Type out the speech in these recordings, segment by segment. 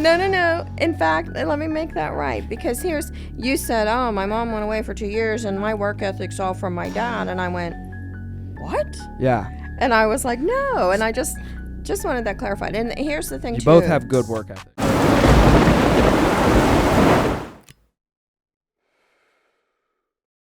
No, no, no. In fact, let me make that right, because you said, oh, my mom went away for 2 years and my work ethic's all from my dad. And I went, what? Yeah. And I was like, no. And I just wanted that clarified. And here's the thing, You both have good work ethic.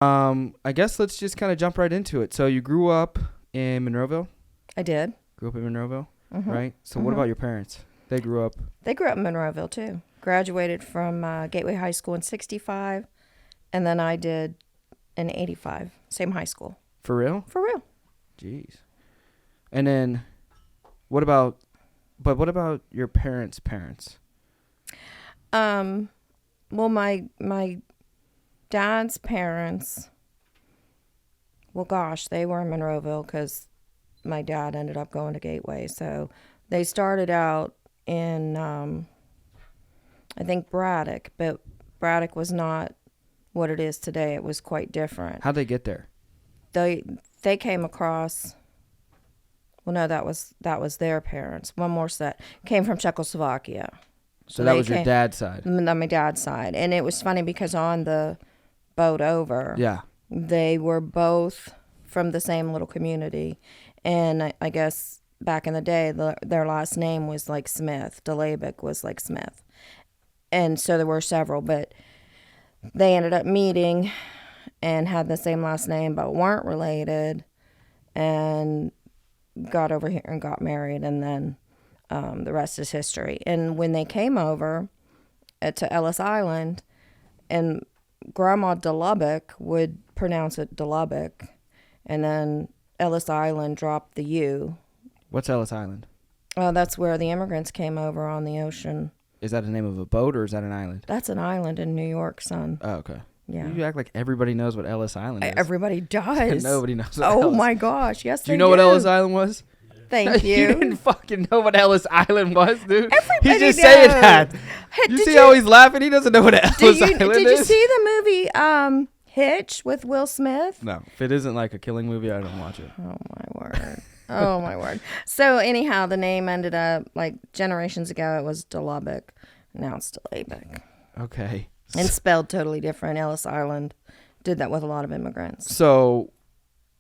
I guess let's just kind of jump right into it. So you grew up in Monroeville? I did. Grew up in Monroeville, Mm-hmm. right? So what about your parents? They grew up in Monroeville, too. Graduated from Gateway High School in 65, and then I did in 85. Same high school. For real? For real. Jeez. And then what about your parents' parents? Well, my dad's parents, well, gosh, they were in Monroeville because my dad ended up going to Gateway. So they started out in, I think, Braddock, but Braddock was not what it is today. It was quite different. How'd they get there? They came across, well, no, that was their parents. One more set. Came from Czechoslovakia. So that was your dad's side? On my dad's side. And it was funny because on the boat over, yeah, they were both from the same little community. And I guess back in the day, their last name was like Smith. Dlabik was like Smith. And so there were several, but they ended up meeting and had the same last name but weren't related, and got over here and got married, and then the rest is history. And when they came over to Ellis Island, and Grandma Dlabik would pronounce it Dlabik, and then Ellis Island dropped the U. What's Ellis Island? That's where the immigrants came over on the ocean. Is that the name of a boat or is that an island? That's an island in New York, son. Oh, okay. Yeah. You act like everybody knows what Ellis Island is. Everybody does. Nobody knows what Oh my gosh, yes Do you know what Ellis Island was? Thank you. You didn't fucking know what Ellis Island was, dude. Everybody He's just knows. saying that. Hey, You see how he's laughing? He doesn't know what Ellis Island is. Did you see the movie Hitch with Will Smith? No. If it isn't like a killing movie, I don't watch it. Oh my word. Oh my word. So anyhow, the name ended up, like, generations ago, it was Dlabik. Now it's Dlabik. Okay. And spelled totally different. Ellis Island did that with a lot of immigrants. So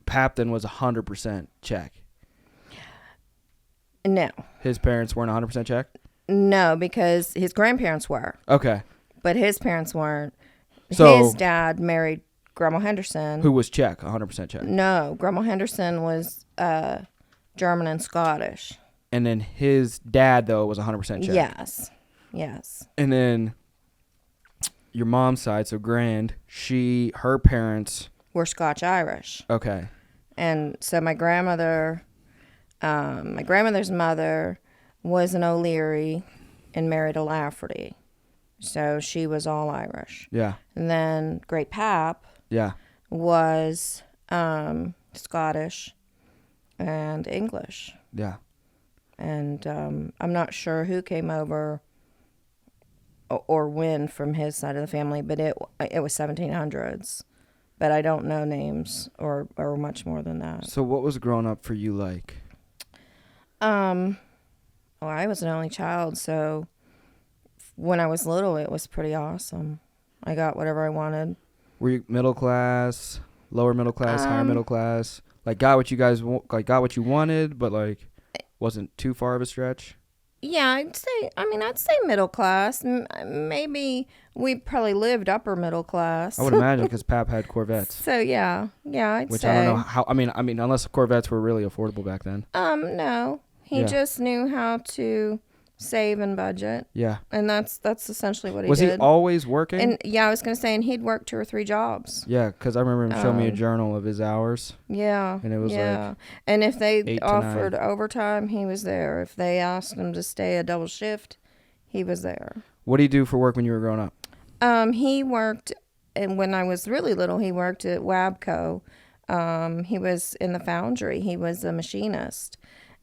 Papton was 100% Czech. No. His parents weren't 100% Czech? No, because his grandparents were. Okay. But his parents weren't. So, his dad married Grandma Henderson. Who was Czech, 100% Czech? No, Grandma Henderson was German and Scottish. And then his dad, though, was 100% Czech? Yes. And then your mom's side, so her parents were Scotch-Irish. Okay. And so my grandmother's mother was an O'Leary and married a Lafferty. So she was all Irish. Yeah. And then Great Pap was Scottish and English. Yeah. And I'm not sure who came over or when from his side of the family, but it was 1700s. But I don't know names or much more than that. So what was growing up for you like? Well, I was an only child, so when I was little, it was pretty awesome. I got whatever I wanted. Were you middle class, lower middle class, higher middle class? Like got what you wanted, but like wasn't too far of a stretch? Yeah, I'd say middle class. Maybe we probably lived upper middle class. I would imagine because Pap had Corvettes. So yeah, I'd Which say. I don't know how. I mean, unless Corvettes were really affordable back then. No, he just knew how to save and budget. Yeah. And that's essentially what he did. Was he always working? And yeah, I was gonna say, and he'd worked 2 or 3 jobs. Yeah, because I remember him showing me a journal of his hours. Yeah. And it was like and if they 8 to offered 9. overtime, he was there. If they asked him to stay a double shift, he was there. What did he do for work when you were growing up? He worked, and when I was really little, he worked at Wabco. He was in the foundry. He was a machinist.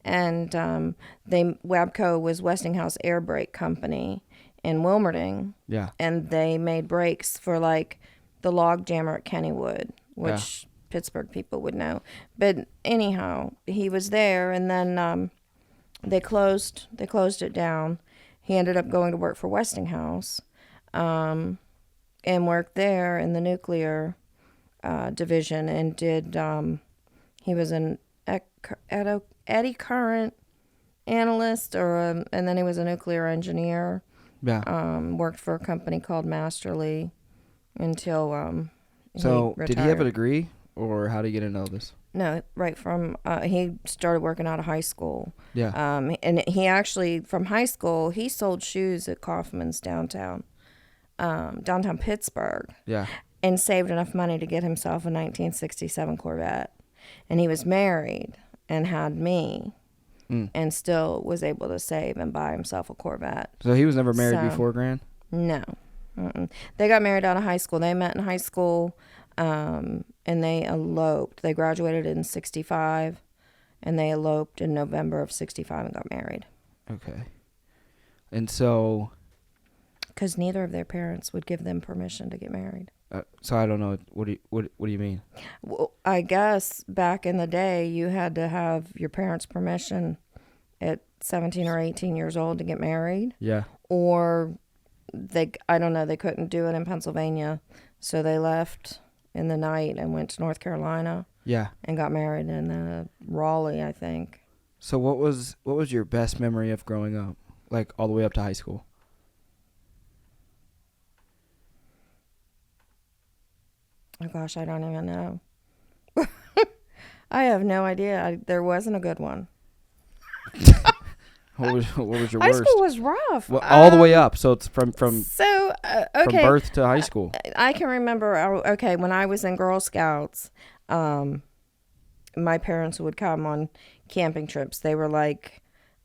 And Wabco was Westinghouse Air Brake Company in Wilmerding. Yeah. And they made brakes for like the log jammer at Kennywood, which Pittsburgh people would know. But anyhow, he was there, and then they closed it down. he ended up going to work for Westinghouse, and worked there in the nuclear division, and did he was an eddy current analyst, and then he was a nuclear engineer. Yeah. Worked for a company called Masterly until So, he retired. did he have a degree, or how did he get into all this? No, right from he started working out of high school. Yeah. And he actually from high school he sold shoes at Kaufman's downtown Pittsburgh, Yeah. and saved enough money to get himself a 1967 Corvette. And he was married and had me, and still was able to save and buy himself a Corvette. So he was never married before Grand? No. They got married out of high school. They met in high school, and they eloped. They graduated in 65, and they eloped in November of 65 and got married. Okay. And so... Because neither of their parents would give them permission to get married. So I don't know. What do you mean? Well, I guess back in the day, you had to have your parents' permission at 17 or 18 years old to get married. Yeah. Or I don't know, they couldn't do it in Pennsylvania. So they left in the night and went to North Carolina. Yeah. And got married in Raleigh, I think. So what was your best memory of growing up? Like all the way up to high school? Oh gosh, I don't even know. I have no idea. There wasn't a good one. What was your worst? High school was rough. Well, all the way up. So it's from okay. from birth to high school. I can remember. Okay, when I was in Girl Scouts, my parents would come on camping trips. They were like,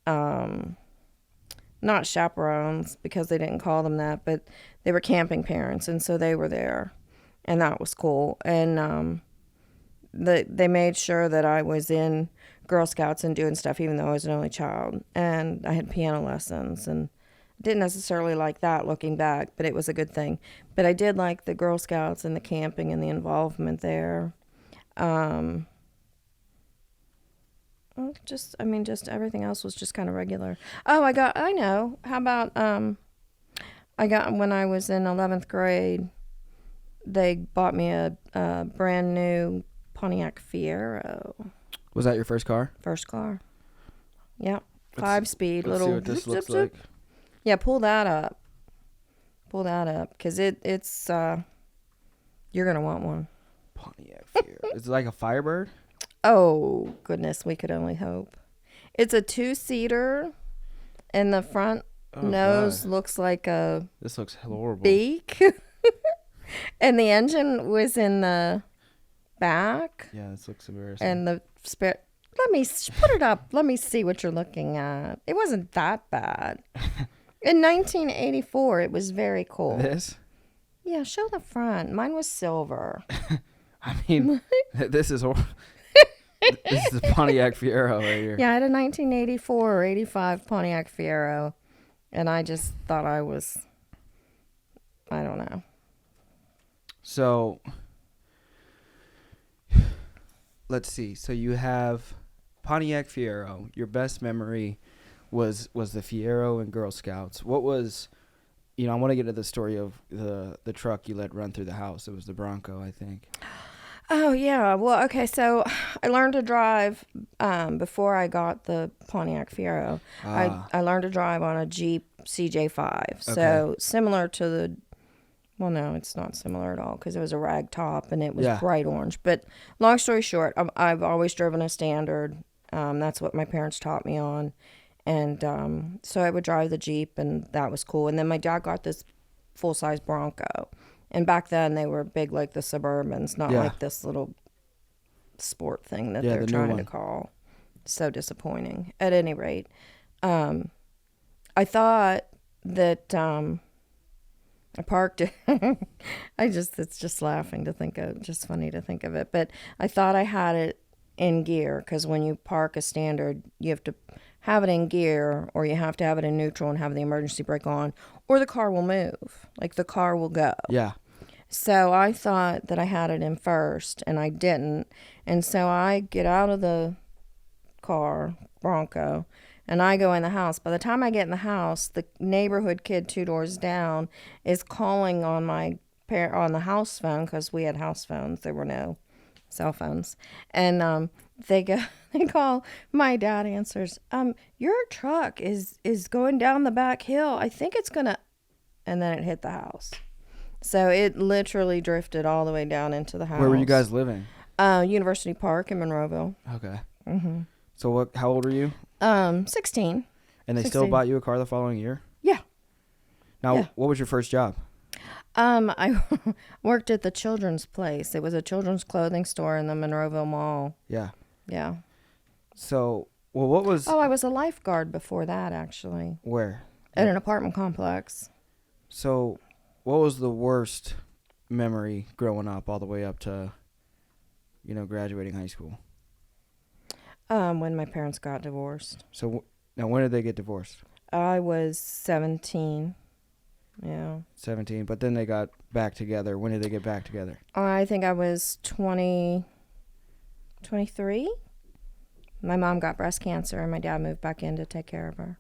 not chaperones because they didn't call them that, but they were camping parents, and so they were there. And that was cool. And they made sure that I was in Girl Scouts and doing stuff, even though I was an only child. And I had piano lessons, and didn't necessarily like that looking back, but it was a good thing. But I did like the Girl Scouts and the camping and the involvement there. Just everything else was just kind of regular. Oh, I know. How about, when I was in 11th grade, they bought me a brand new Pontiac Fiero. Was that your first car? First car. Yep. 5-speed. Let's little. see what this looks like. Yeah, pull that up. Because it's you're gonna want one. Pontiac Fiero. Is it like a Firebird? Oh goodness, we could only hope. It's a 2-seater, and the front nose looks like a. This looks horrible. Beak. And the engine was in the back. Yeah, this looks embarrassing. And the spare. Let me put it up. Let me see what you're looking at. It wasn't that bad. In 1984, it was very cool. This? Yeah, show the front. Mine was silver. I mean, this is horrible. This is the Pontiac Fiero right here. Yeah, I had a 1984 or 85 Pontiac Fiero, and I just thought I don't know. So, let's see. So you have Pontiac Fiero. Your best memory was the Fiero and Girl Scouts. What was, I want to get to the story of the truck you let run through the house. It was the Bronco, I think. Oh, yeah. Well, okay, so I learned to drive before I got the Pontiac Fiero. I learned to drive on a Jeep CJ5. So similar to the... Well, no, it's not similar at all because it was a rag top and it was bright orange. But long story short, I've always driven a standard. That's what my parents taught me on. And so I would drive the Jeep, and that was cool. And then my dad got this full-size Bronco. And back then, they were big like the Suburbans, not like this little sport thing that they're trying to call. So disappointing. At any rate, I thought that... I parked it. It's just laughing to think of, just funny to think of it. But I thought I had it in gear because when you park a standard, you have to have it in gear, or you have to have it in neutral and have the emergency brake on, or the car will move. Like the car will go. Yeah. So I thought that I had it in first, and I didn't. And so I get out of the car, Bronco, And I go in the house. By the time I get in the house, the neighborhood kid 2 doors down is calling on on the house phone, because we had house phones. There were no cell phones. And they go, they call. My dad answers. Your truck is going down the back hill. I think it's gonna. And then it hit the house. So it literally drifted all the way down into the house. Where were you guys living? University Park in Monroeville. Okay. Mm-hmm. So how old were you? 16. And they 16. still bought you a car the following year? Yeah. Now, Yeah. what was your first job? I worked at the children's place. It was a children's clothing store in the Monroeville Mall. Yeah. Yeah. So, well, what was... Oh, I was a lifeguard before that, actually. Where? At an apartment complex. So, what was the worst memory growing up all the way up to, graduating high school? When my parents got divorced. So, now when did they get divorced? I was 17. Yeah. 17, but then they got back together. When did they get back together? I think I was 23. My mom got breast cancer, and my dad moved back in to take care of her.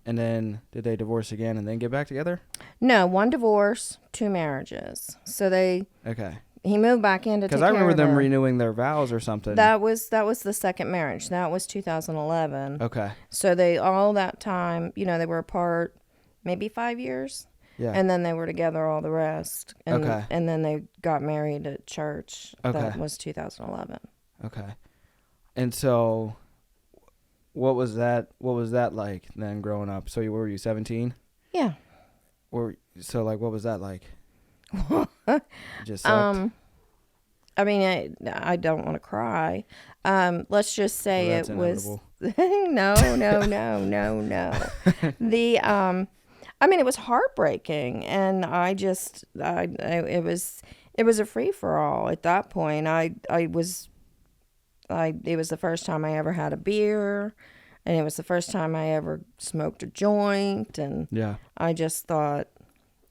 And then did they divorce again and then get back together? No, 1 divorce, 2 marriages. So Okay. he moved back in to take care of her. Because I remember them renewing their vows or something. That was the second marriage. That was 2011. Okay. So all that time, they were apart maybe 5 years. Yeah. And then they were together all the rest. And, Okay. And then they got married at church. Okay. That was 2011. Okay. And so, what was that like then growing up? So were you 17? Yeah. Or so what was that like? Just sucked? I mean, I don't want to cry. Let's just say Well, that's it was inevitable. no. I mean, it was heartbreaking, and it was a free for all at that point. It was the first time I ever had a beer, and it was the first time I ever smoked a joint, and Yeah. I just thought,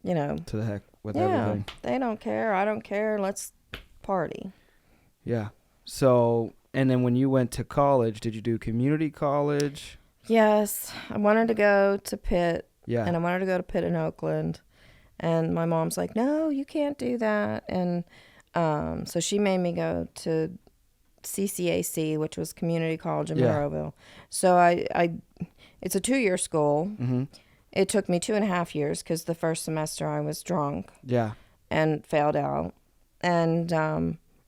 To the heck with yeah, everything. they don't care, I don't care, let's party. Yeah. So, and then when you went to college, did you do community college? Yes, I wanted to go to Pitt. Yeah. And I wanted to go to Pitt in Oakland. And my mom's like, no, you can't do that. And so she made me go to CCAC, which was Community College in Monroeville. So it's a 2-year school. Mm-hmm. It took me 2.5 years because the first semester I was drunk. Yeah. And failed out. And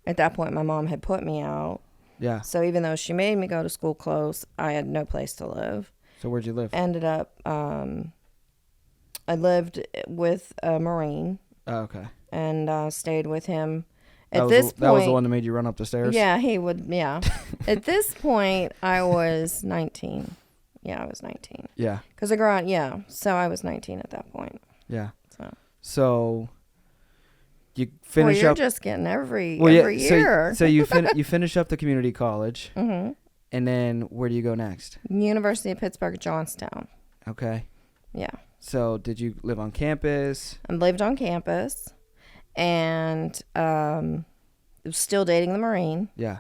at that point, my mom had put me out. Yeah. So even though she made me go to school close, I had no place to live. So where'd you live? Ended up, I lived with a Marine. Oh, okay. And stayed with him. That was the one that made you run up the stairs? Yeah, he would, yeah. At this point, I was 19. Yeah, I was 19. Yeah. Because so I was 19 at that point. Yeah. So you finish you're up... just getting every year. So you finish up the community college. Mm-hmm. And then where do you go next? University of Pittsburgh, Johnstown. Okay. Yeah. So did you live on campus? I lived on campus, and was still dating the Marine. Yeah.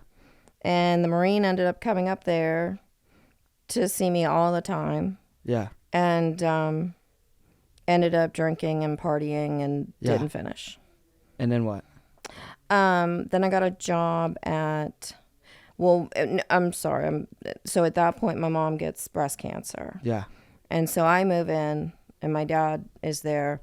And the Marine ended up coming up there to see me all the time. Yeah. And ended up drinking and partying and didn't finish. And then what? Then I got a job at... Well, I'm sorry. So at that point, my mom gets breast cancer. Yeah. And so I move in, and my dad is there.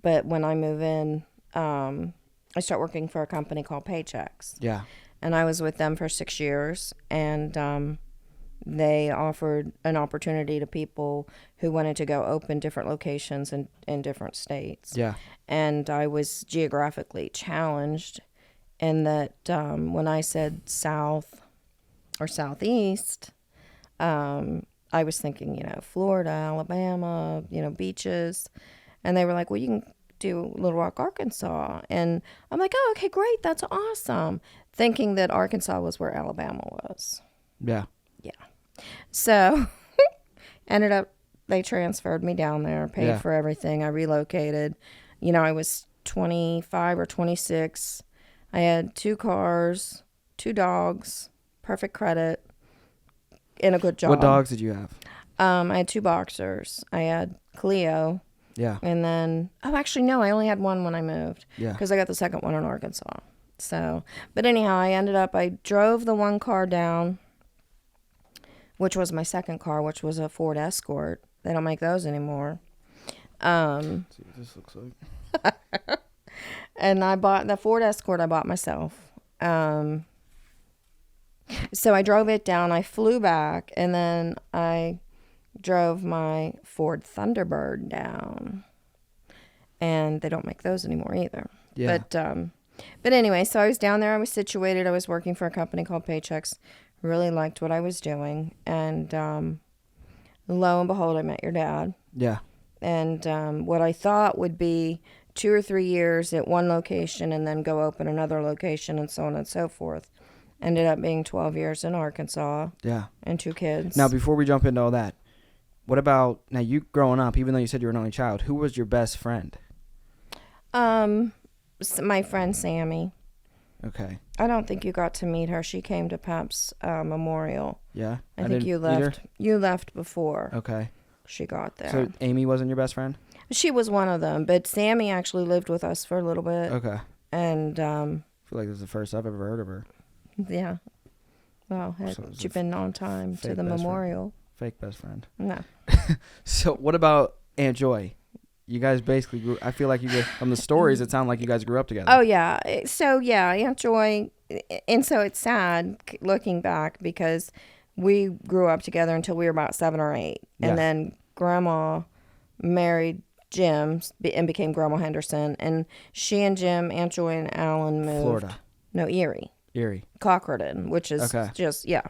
But when I move in, I start working for a company called Paychecks. Yeah. And I was with them for 6 years. And they offered an opportunity to people who wanted to go open different locations in different states. Yeah. And I was geographically challenged in that when I said south or southeast, I was thinking, Florida, Alabama, beaches. And they were like, well, you can do Little Rock, Arkansas. And I'm like, oh, okay, great. That's awesome. Thinking that Arkansas was where Alabama was. Yeah. Yeah. So ended up, they transferred me down there, paid for everything. I relocated. I was 25 or 26. I had 2 cars, 2 dogs, perfect credit, and a good job. What dogs did you have? I had 2 boxers. I had Cleo, Yeah. and then actually no, I only had one when I moved. Yeah. Because I got the second one in Arkansas. So, but anyhow, I drove the one car down, which was my second car, which was a Ford Escort. They don't make those anymore. Let's see what this looks like. And I bought the Ford Escort. I bought myself. So I drove it down. I flew back, and then I drove my Ford Thunderbird down. And they don't make those anymore either. Yeah. But anyway, so I was down there. I was situated. I was working for a company called Paychecks. Really liked what I was doing, and lo and behold, I met your dad. Yeah. And what I thought would be 2 or 3 years at one location and then go open another location and so on and so forth ended up being 12 years in Arkansas. Yeah. And 2 kids. Now, before we jump into all that, what about, now you growing up, even though you said you were an only child, who was your best friend? My friend Sammy. Okay. I don't think you got to meet her. She came to Pap's memorial. Yeah? I think you left. either? You left before Okay. she got there. So Amy wasn't your best friend? She was one of them, but Sammy actually lived with us for a little bit. Okay. And I feel like this is the first I've ever heard of her. yeah. Well, So it was you've been on time to fake the best friend. memorial. Fake best friend. No. So what about Aunt Joy? You guys basically grew, I feel like you guys, from the stories, it sounded like you guys grew up together. Oh, yeah. So, yeah, Aunt Joy, and so it's sad looking back because we grew up together until we were about 7 or 8. Yeah. And then Grandma married Jim and became Grandma Henderson. And she and Jim, Aunt Joy and Alan moved. Florida. No, Erie. Cockerton, which is Okay. just, yeah.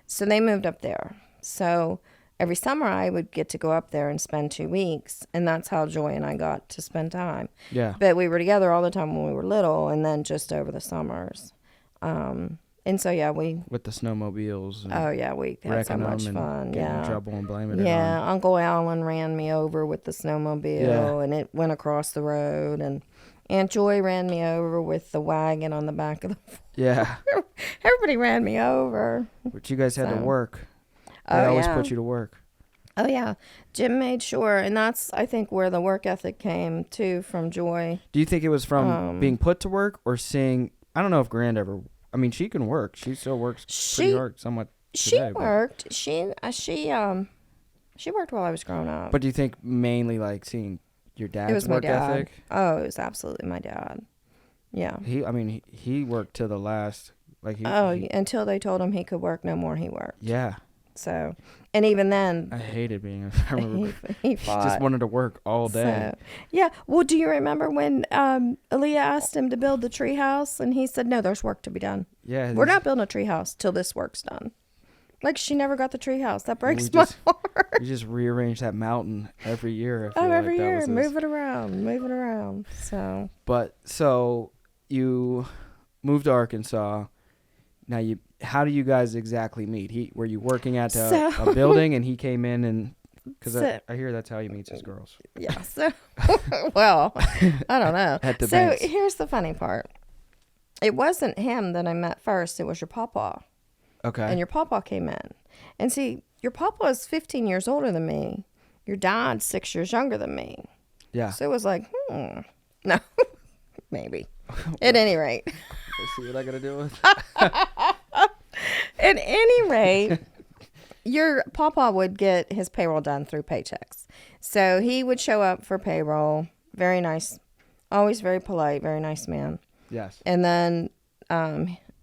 So they moved up there. So every summer I would get to go up there and spend 2 weeks. And that's how Joy and I got to spend time. Yeah. But we were together all the time when we were little and then just over the summers. And so, yeah, we... With the snowmobiles. And Oh, yeah, we had so much fun. Getting Yeah. in trouble and blaming it Yeah, on. Uncle Alan ran me over with the snowmobile, Yeah. and it went across the road. And Aunt Joy ran me over with the wagon on the back of the... Yeah. Everybody ran me over. But you guys had to So- work. They Oh, always yeah. put you to work. Oh, yeah. Jim made sure. And that's, I think, where the work ethic came, too, from Joy. Do you think it was from being put to work or seeing, I don't know if Grand ever, I mean, she can work. She still works pretty hard somewhat today. She worked. She worked while I was growing up. But do you think mainly like seeing your dad's it was my work dad. ethic? Oh, it was absolutely my dad. Yeah. He worked to the last. Like until they told him he could work no more, he worked. Yeah. So, and even then, I hated being. I remember he he fought. just wanted to work all day. So, yeah. Well, do you remember when Aaliyah asked him to build the treehouse, and he said, "No, there's work to be done. Yeah. We're not building a treehouse till this work's done." Like she never got the treehouse. That breaks We my just- heart. You just rearrange that mountain every year. I feel Every like that year, was his- move it around. So. But so you moved to Arkansas. Now how do you guys exactly meet? Were you working at a building and he came in and because I hear that's how he meets his girls. Yeah. So, well, I don't know. At the so banks. here's the funny part. It wasn't him that I met first. It was your papa. Okay. And your papa came in. And see, your papa is 15 years older than me. Your dad's 6 years younger than me. Yeah. So it was like, no, maybe. At any rate. Let's see what I gotta do with. At any rate, your papa would get his payroll done through Paychecks. So he would show up for payroll. Very nice. Always very polite. Very nice man. Yes. And then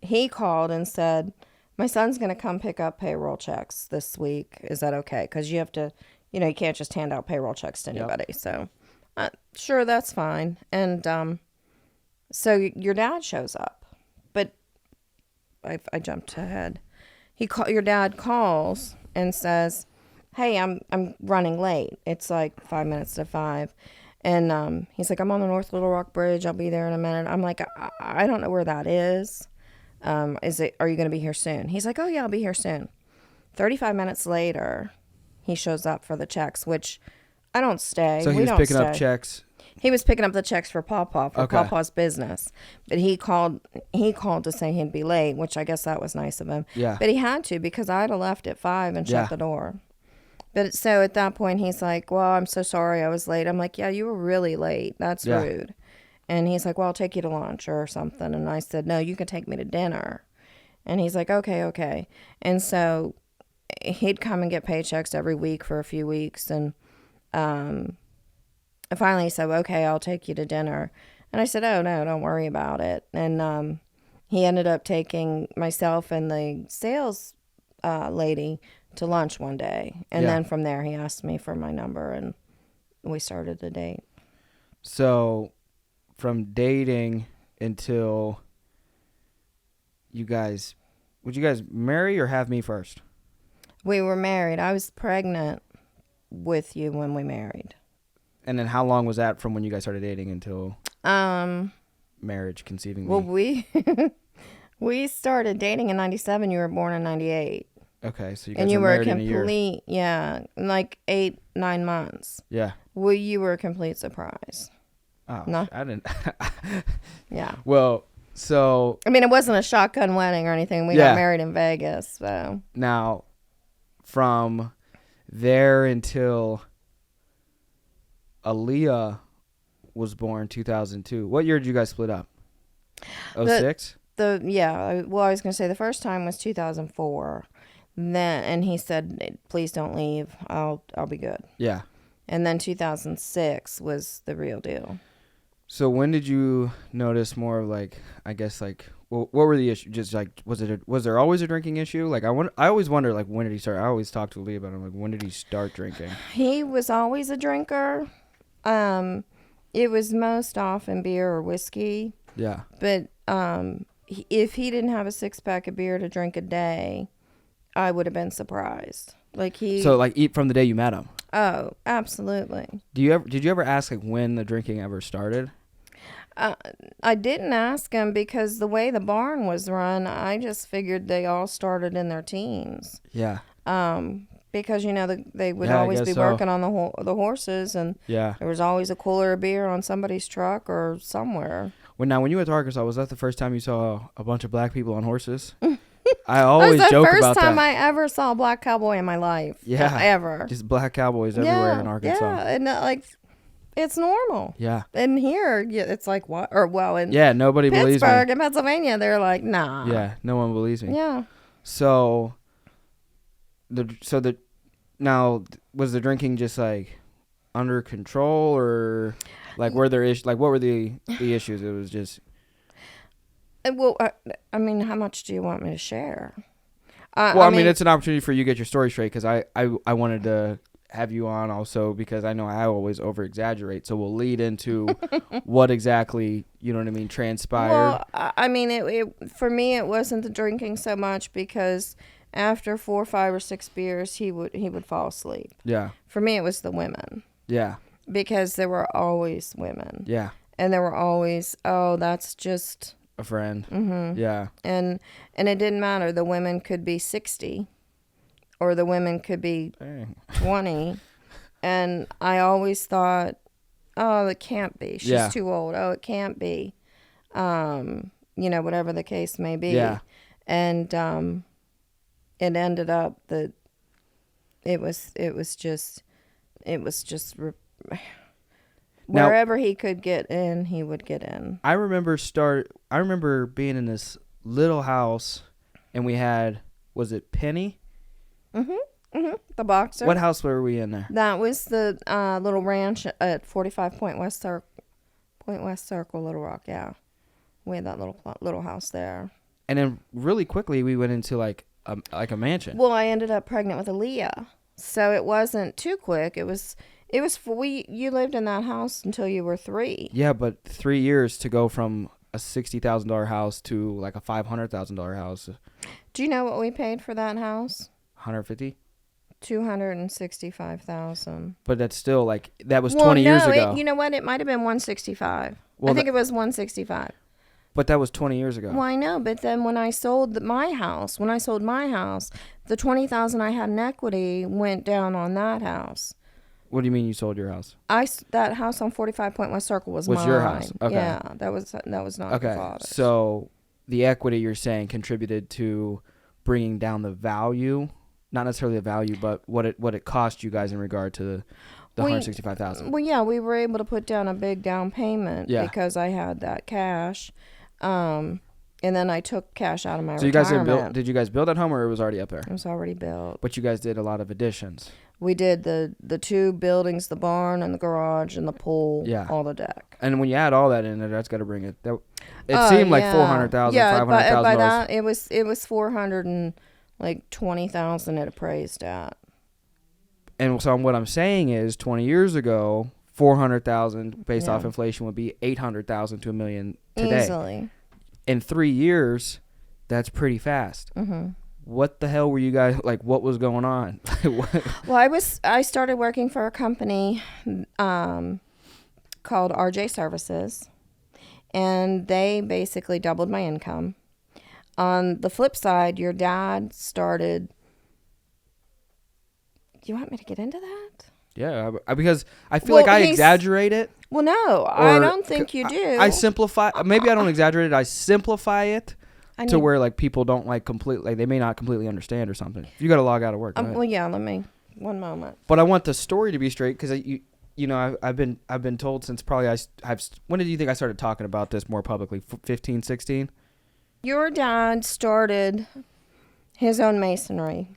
he called and said, my son's going to come pick up payroll checks this week. Is that okay? Because you have to, you can't just hand out payroll checks to anybody. Yep. So, sure, that's fine. And so your dad shows up. But I jumped ahead. Your dad calls and says, hey, I'm running late. It's like 5 minutes to 5. And he's like, I'm on the North Little Rock Bridge. I'll be there in a minute. I'm like, I don't know where that is. Are you going to be here soon? He's like, oh, yeah, I'll be here soon. 35 minutes later, he shows up for the checks, which I don't stay. So he was picking up checks. He was picking up the checks for Papa, for Okay. Papa's business. But he called to say he'd be late, which I guess that was nice of him. Yeah. But he had to because I'd have left at 5 and shut the door. But so at that point, he's like, well, I'm so sorry I was late. I'm like, yeah, you were really late. That's Yeah. rude. And he's like, well, I'll take you to lunch or something. And I said, no, you can take me to dinner. And he's like, okay, okay. And so he'd come and get paychecks every week for a few weeks. And I finally said, okay, I'll take you to dinner. And I said, oh, no, don't worry about it. And he ended up taking myself and the sales lady to lunch one day. And Yeah. then from there, he asked me for my number and we started a date. So from dating until would you guys marry or have me first? We were married. I was pregnant with you when we married. And then how long was that from when you guys started dating until marriage, conceiving Well, me? we started dating in 97. You were born in 98. Okay, so you guys And you were were a married in a year. complete, yeah, like 8-9 months. Yeah. Well, you were a complete surprise. Oh, No. I didn't. Yeah. Well, so I mean, it wasn't a shotgun wedding or anything. We Yeah. got married in Vegas, so. now from there until Aaliyah was born 2002. What year did you guys split up? 06? I was going to say the first time was 2004. And he said, please don't leave. I'll be good. Yeah. And then 2006 was the real deal. So when did you notice more of like, I guess like, what were the issues? Just like, was there always a drinking issue? Like I always wonder like, when did he start? I always talk to Lee about him. Like, when did he start drinking? He was always a drinker. It was most often beer or whiskey. Yeah. But if he didn't have a 6-pack of beer to drink a day, I would have been surprised. So like eat from the day you met him. Oh, absolutely. Did you ever ask like when the drinking ever started? I didn't ask him because the way the barn was run, I just figured they all started in their teens. Yeah. Because they would Yeah, I always guess be so. working on the horses, and Yeah. there was always a cooler of beer on somebody's truck or somewhere. When you went to Arkansas, was that the first time you saw a bunch of black people on horses? I That always was the joke first about time that. I ever saw a black cowboy in my life. Yeah. Ever. Just black cowboys everywhere in Arkansas. Yeah, and it's normal. Yeah. And here, it's like what? Or well, in Yeah, nobody believes me. Pittsburgh and Pennsylvania, they're like, nah. Yeah, no one believes me. Yeah. So now was the drinking just like under control, or like were there what were the issues? It was just Well, I mean, how much do you want me to share? well, I mean, it's an opportunity for you to get your story straight, because I wanted to have you on also because I know I always over exaggerate. So we'll lead into what exactly, you know what I mean, transpired. Well, I mean, it for me, it wasn't the drinking so much, because after 4, 5, or 6 beers, he would fall asleep. Yeah. For me, it was the women, Yeah. because there were always women. Yeah. And there were always, oh, that's just A friend. Mm-hmm. Yeah. And it didn't matter. The women could be 60 or the women could be Dang. 20. And I always thought, oh, it can't be. She's Yeah. too old. Oh, it can't be. Whatever the case may be. Yeah. And it ended up that it was just Now- wherever he could get in, he would get in. I remember being in this little house, and we had, was it Penny? The boxer. What house were we in there? That was the little ranch at 45 Point West Circle, Little Rock. Yeah, we had that little house there. And then really quickly we went into like a mansion. Well, I ended up pregnant with Aaliyah, so it wasn't too quick. It was you lived in that house until you were 3. Yeah, but 3 years to go from a $60,000 house to like a $500,000 house. Do you know what we paid for that house? 150. $265,000. But that's still like, that was 20 years ago. You know what? It might have been 165. Well, I think it was 165. But that was 20 years ago. Well, I know, but then when I sold my house, the $20,000 I had in equity went down on that house. What do you mean you sold your house? That house on 45 Point West Circle was mine. your house? Okay. Yeah, that was not Okay. your father's. So the equity you're saying contributed to bringing down the value, not necessarily the value, but what it cost you guys in regard to the $165,000. Well, yeah, we were able to put down a big down payment because I had that cash. And then I took cash out of my retirement. Did you guys build that home, or it was already up there? It was already built. But you guys did a lot of additions. We did the 2 buildings, the barn and the garage and the pool, all the deck. And when you add all that in there, that's got to bring it. It seemed like $400,000, $500,000. By that it was $420,000 it appraised at. And so what I'm saying is, 20 years ago, $400,000 based off inflation would be $800,000 to $1 million today. Easily. In 3 years, that's pretty fast. Mm-hmm. What the hell were you guys like? What was going on? Well, I started working for a company called RJ Services, and they basically doubled my income. On the flip side, your dad started. Do you want me to get into that? Yeah, because I feel like I exaggerate it. Well, no, I don't think you do. I simplify. Maybe I don't exaggerate it. I simplify it. To where like people don't like completely, like they may not completely understand or something. You got to log out of work. Well, yeah. Let me 1 moment. But I want the story to be straight because I've been told since probably when did you think I started talking about this more publicly? 15, 16? Your dad started his own masonry,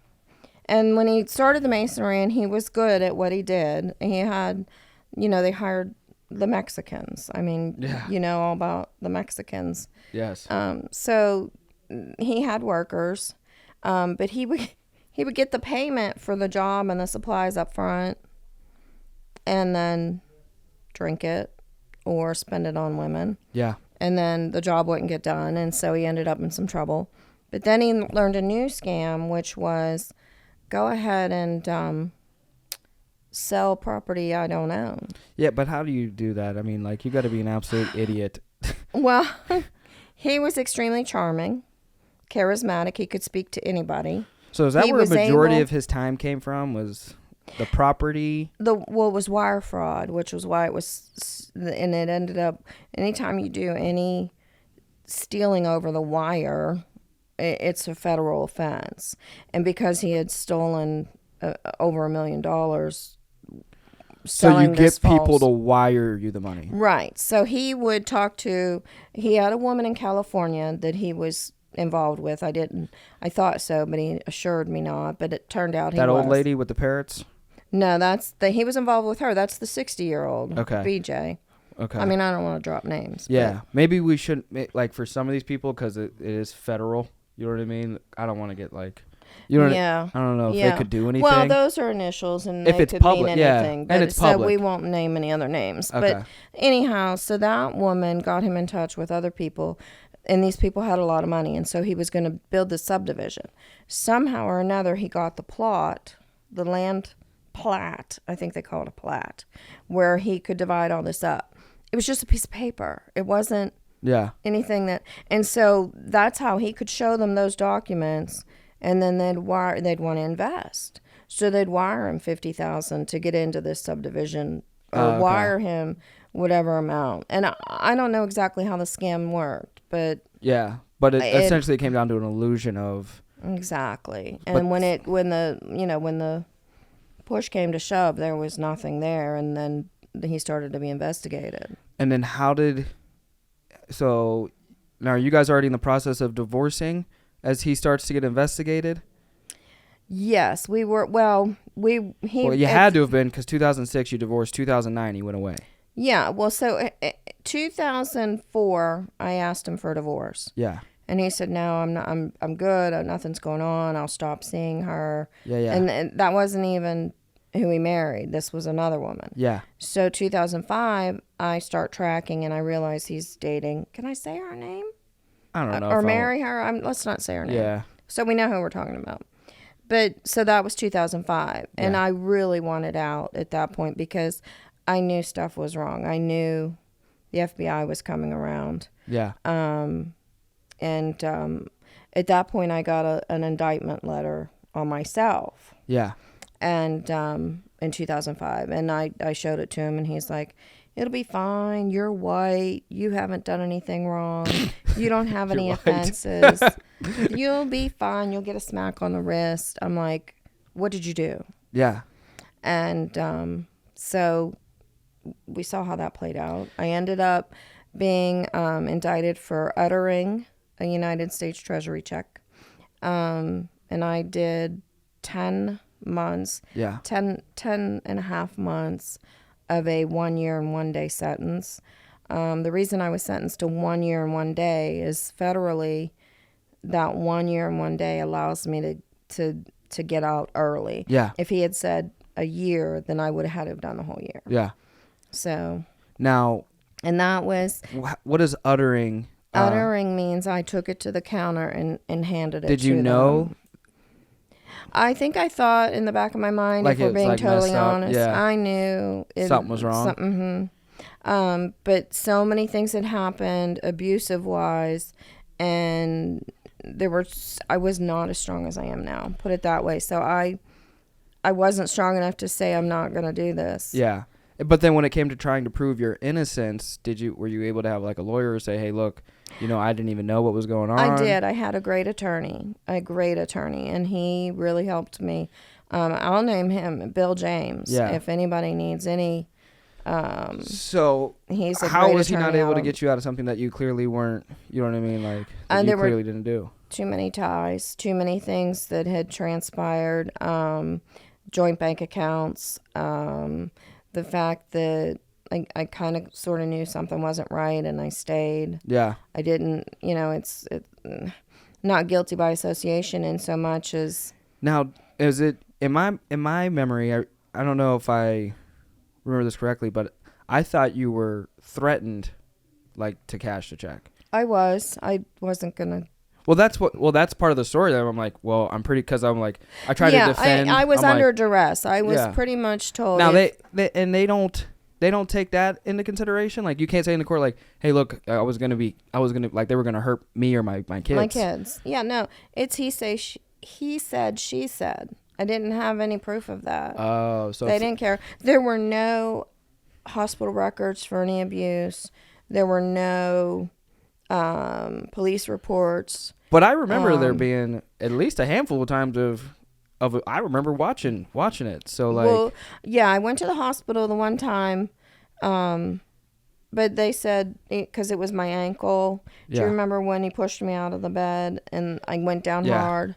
and when he started the masonry, and he was good at what he did, he had, they hired the Mexicans. I mean, you know all about the Mexicans. Yes. So he had workers, but he would get the payment for the job and the supplies up front, and then drink it or spend it on women. Yeah. And then the job wouldn't get done, and so he ended up in some trouble. But then he learned a new scam, which was go ahead and sell property I don't own. Yeah, but how do you do that? I mean, like, you got to be an absolute idiot. Well, he was extremely charming, charismatic. He could speak to anybody. So is that where a majority of his time came from, was the property? It was wire fraud, which was why it was, and it ended up, anytime you do any stealing over the wire, it's a federal offense. And because he had stolen over $1 million, so you get people to wire you the money. Right. So he would he had a woman in California that he was involved with. I thought so, but he assured me not. But it turned out that old lady with the parrots? No, he was involved with her. That's the 60-year-old BJ. Okay. I mean, I don't want to drop names. Yeah. Maybe we shouldn't, like, for some of these people, because it is federal. You know what I mean? I don't want to get, like... I don't know if they could do anything. Well, those are initials, and if they it's could public, mean anything. And it's public. So we won't name any other names. Okay. But anyhow, so that woman got him in touch with other people, and these people had a lot of money, and so he was going to build the subdivision. Somehow or another, he got the plot, the land plat, I think they call it a plat, where he could divide all this up. It was just a piece of paper. It wasn't anything that... And so that's how he could show them those documents. And then they'd want to invest, so they'd wire him $50,000 to get into this subdivision, or wire him whatever amount. And I don't know exactly how the scam worked, but but it essentially came down to an illusion of exactly. And when the push came to shove, there was nothing there, and then he started to be investigated. And then so now are you guys already in the process of divorcing? As he starts to get investigated? Yes, we were. Well, you had to have been, because 2006 you divorced, 2009 he went away. Yeah, well, so 2004 I asked him for a divorce. Yeah. And he said, "No, I'm not. I'm good. Nothing's going on. I'll stop seeing her." Yeah. And that wasn't even who he married. This was another woman. Yeah. So 2005 I start tracking, and I realize he's dating. Can I say her name? I don't know. Or marry her. Let's not say her name. Yeah. So we know who we're talking about. But so that was 2005. And I really wanted out at that point because I knew stuff was wrong. I knew the FBI was coming around. Yeah. And at that point, I got an indictment letter on myself. Yeah. And in 2005. And I showed it to him, and he's like, "It'll be fine. You're white. You haven't done anything wrong. You don't have any offenses. You'll be fine. You'll get a smack on the wrist." I'm like, what did you do? Yeah. And so we saw how that played out. I ended up being indicted for uttering a United States Treasury check. And I did 10 months, Yeah. 10 and a half months of a 1 year and 1 day sentence. The reason I was sentenced to 1 year and 1 day is federally, that 1 year and 1 day allows me to get out early. Yeah. If he had said a year, then I would have had to have done the whole year. Yeah. So. Now. And that was. What is uttering? Uttering means I took it to the counter and handed it to them. Did you know? I think I thought in the back of my mind, Like if we're being totally honest, yeah. I knew Something was wrong. But so many things had happened, abusive wise, and I was not as strong as I am now. Put it that way. So I wasn't strong enough to say I'm not going to do this. Yeah. But then when it came to trying to prove your innocence, were you able to have like a lawyer say, hey, look, I didn't even know what was going on? I did. I had a great attorney, and he really helped me. I'll name him Bill James. Yeah. If anybody needs any. So he's a how great was he not attorney able to get you out of something that you clearly weren't, you know what I mean? Like, that you clearly didn't do? Too many ties, too many things that had transpired, joint bank accounts, the fact that I kind of sort of knew something wasn't right and I stayed. Yeah. I didn't, it's not guilty by association in so much as. Now, is it, in my memory, I don't know if I remember this correctly, but I thought you were threatened, like, to cash the check. I wasn't going to. Well, that's part of the story that I'm like, well, I'm pretty, because I'm like, I tried to defend. I was under duress. I was pretty much told. Now they don't take that into consideration. Like, you can't say in the court, like, hey, look, I was gonna like, they were gonna hurt me or my kids. My kids. Yeah, no, it's he said, she said. I didn't have any proof of that. Oh, so they didn't care. There were no hospital records for any abuse. There were no police reports. But I remember there being at least a handful of times of I remember watching it. So, like, well, yeah, I went to the hospital the one time, but they said because it was my ankle. Do you remember when he pushed me out of the bed and I went down hard?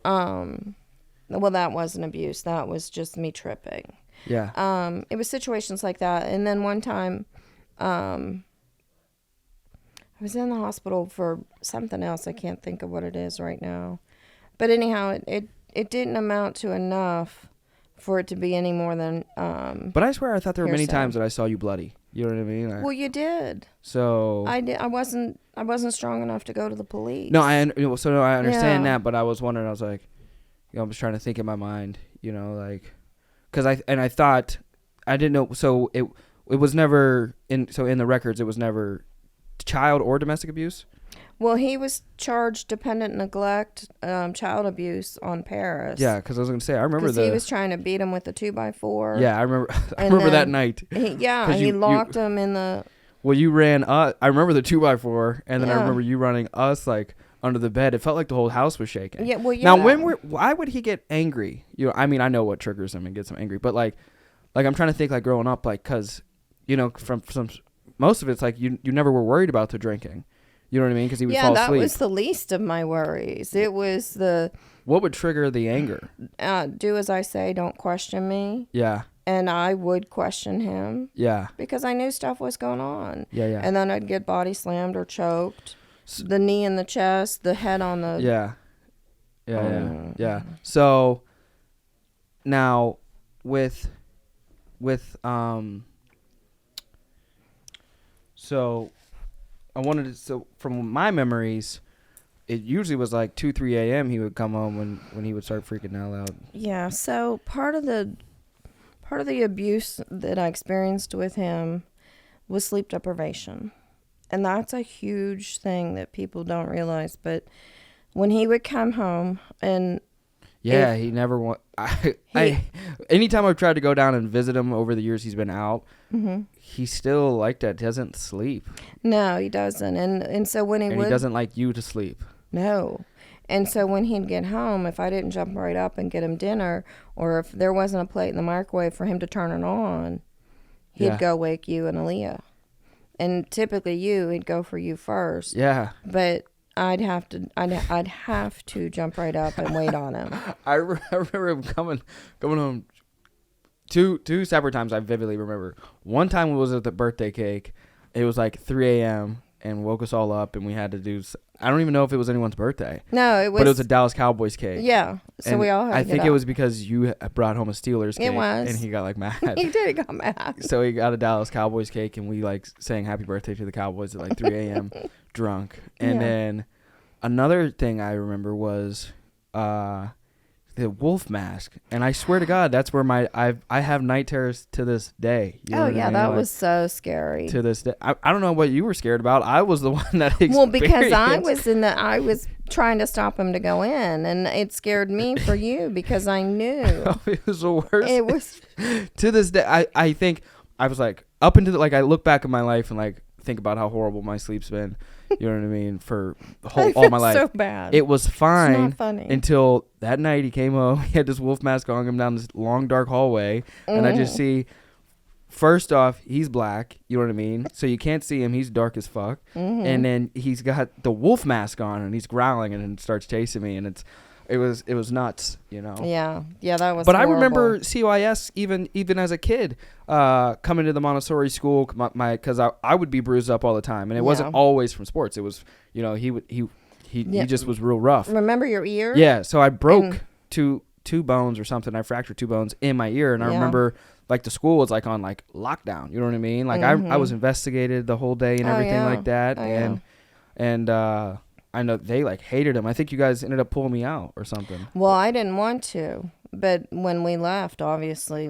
Well, that wasn't abuse. That was just me tripping. Yeah. It was situations like that, and then one time, I was in the hospital for something else. I can't think of what it is right now. But anyhow, it didn't amount to enough for it to be any more than But I swear I thought there were many times that I saw you bloody. You know what I mean? Well, you did. So I did. I wasn't strong enough to go to the police. No, I understand that, but I was wondering, I was like, I was trying to think in my mind, like, cuz I thought I didn't know, so it was never in the records it was never child or domestic abuse? Well, he was charged dependent neglect, child abuse on Paris. Yeah, because I was going to say, I remember he was trying to beat him with a 2x4. Yeah, I remember. I remember that night. He locked him in the. Well, you ran. I remember the 2x4, and then I remember you running us like under the bed. It felt like the whole house was shaking. Yeah. Well, yeah. Now, why would he get angry? I mean, I know what triggers him and gets him angry, but like I'm trying to think, like, growing up, like, because from some. Most of it's like you never were worried about the drinking. You know what I mean? Because he would fall asleep. Yeah, that was the least of my worries. It was the... What would trigger the anger? Do as I say, don't question me. Yeah. And I would question him. Yeah. Because I knew stuff was going on. Yeah, yeah. And then I'd get body slammed or choked. The knee in the chest, the head on the... Yeah. Yeah. So, now, So, from my memories, it usually was like 2, 3 a.m. he would come home when he would start freaking out loud. Yeah, so part of the abuse that I experienced with him was sleep deprivation. And that's a huge thing that people don't realize. But when he would come home and... Yeah, he never anytime I've tried to go down and visit him over the years he's been out, he still like that. Doesn't sleep. No, he doesn't. And so when he doesn't like you to sleep. No. And so when he'd get home, if I didn't jump right up and get him dinner, or if there wasn't a plate in the microwave for him to turn it on, he'd Yeah. go wake you and Aaliyah. And typically he'd go for you first. Yeah. But I'd have to jump right up and wait on him. I remember him coming home two separate times. I vividly remember. One time it was at the birthday cake. It was like 3 a.m. and woke us all up, and we had to do. I don't even know if it was anyone's birthday. No, it was. But it was a Dallas Cowboys cake. Yeah, so And we all had to I get think up. it was because you brought home a Steelers cake. It was. And he got like mad. He did. He got mad. So he got a Dallas Cowboys cake, and we like sang happy birthday to the Cowboys at like 3 a.m. drunk. And Yeah. then another thing I remember was the wolf mask. And I swear to God, that's where I have night terrors to this day. You know Oh what I yeah, mean? that Like, was so scary. to this day. I don't know what you were scared about. I was the one that experienced. Well, because I was trying to stop him to go in, and it scared me for you because I knew It was the worst. it was. To this day, I think I was like up into like I look back at my life and like think about how horrible my sleep's been. You know what I mean? For all my life, so bad. it was It's fine not funny. until that night he came home. He had this wolf mask on him down this long dark hallway, and I just see. First off, he's black. You know what I mean? So you can't see him. He's dark as fuck. And then he's got the wolf mask on, and he's growling and starts chasing me, and it was nuts. You know? Yeah, that was. But horrible. I remember CYS even as a kid coming to the Montessori school because I would be bruised up all the time, and it wasn't always from sports. It was he just was real rough. Remember your ear? Yeah, so I broke two bones or something. I fractured 2 bones in my ear, and I remember like the school was like on like lockdown. You know what I mean? Like I was investigated the whole day and everything like that, and I know they like hated him. I think you guys ended up pulling me out or something. Well, I didn't want to, but when we left, obviously,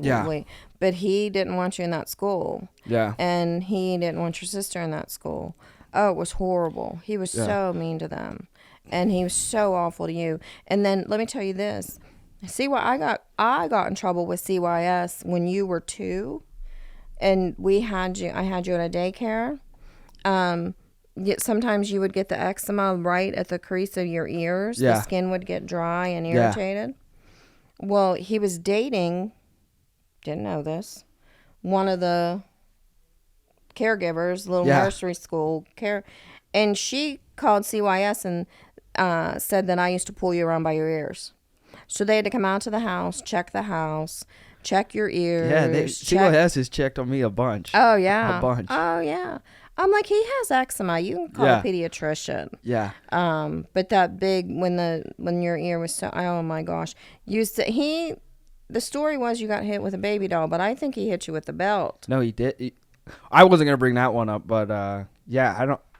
but he didn't want you in that school. Yeah. And he didn't want your sister in that school. Oh, it was horrible. He was so mean to them, and he was so awful to you. And then let me tell you this: see what I got in trouble with CYS when you were 2, and I had you at a daycare. Sometimes you would get the eczema right at the crease of your ears. Yeah. The skin would get dry and irritated. Well, he was dating, didn't know this, one of the caregivers, little nursery school care, and she called CYS and said that I used to pull you around by your ears. So they had to come out to the house, check your ears. Yeah, CYS has checked on me a bunch. Oh, yeah. A bunch. Oh, yeah. I'm like, he has eczema. You can call a pediatrician. Yeah. But that big, when your ear was so, oh my gosh. The story was you got hit with a baby doll, but I think he hit you with the belt. No, he did. I wasn't going to bring that one up, but I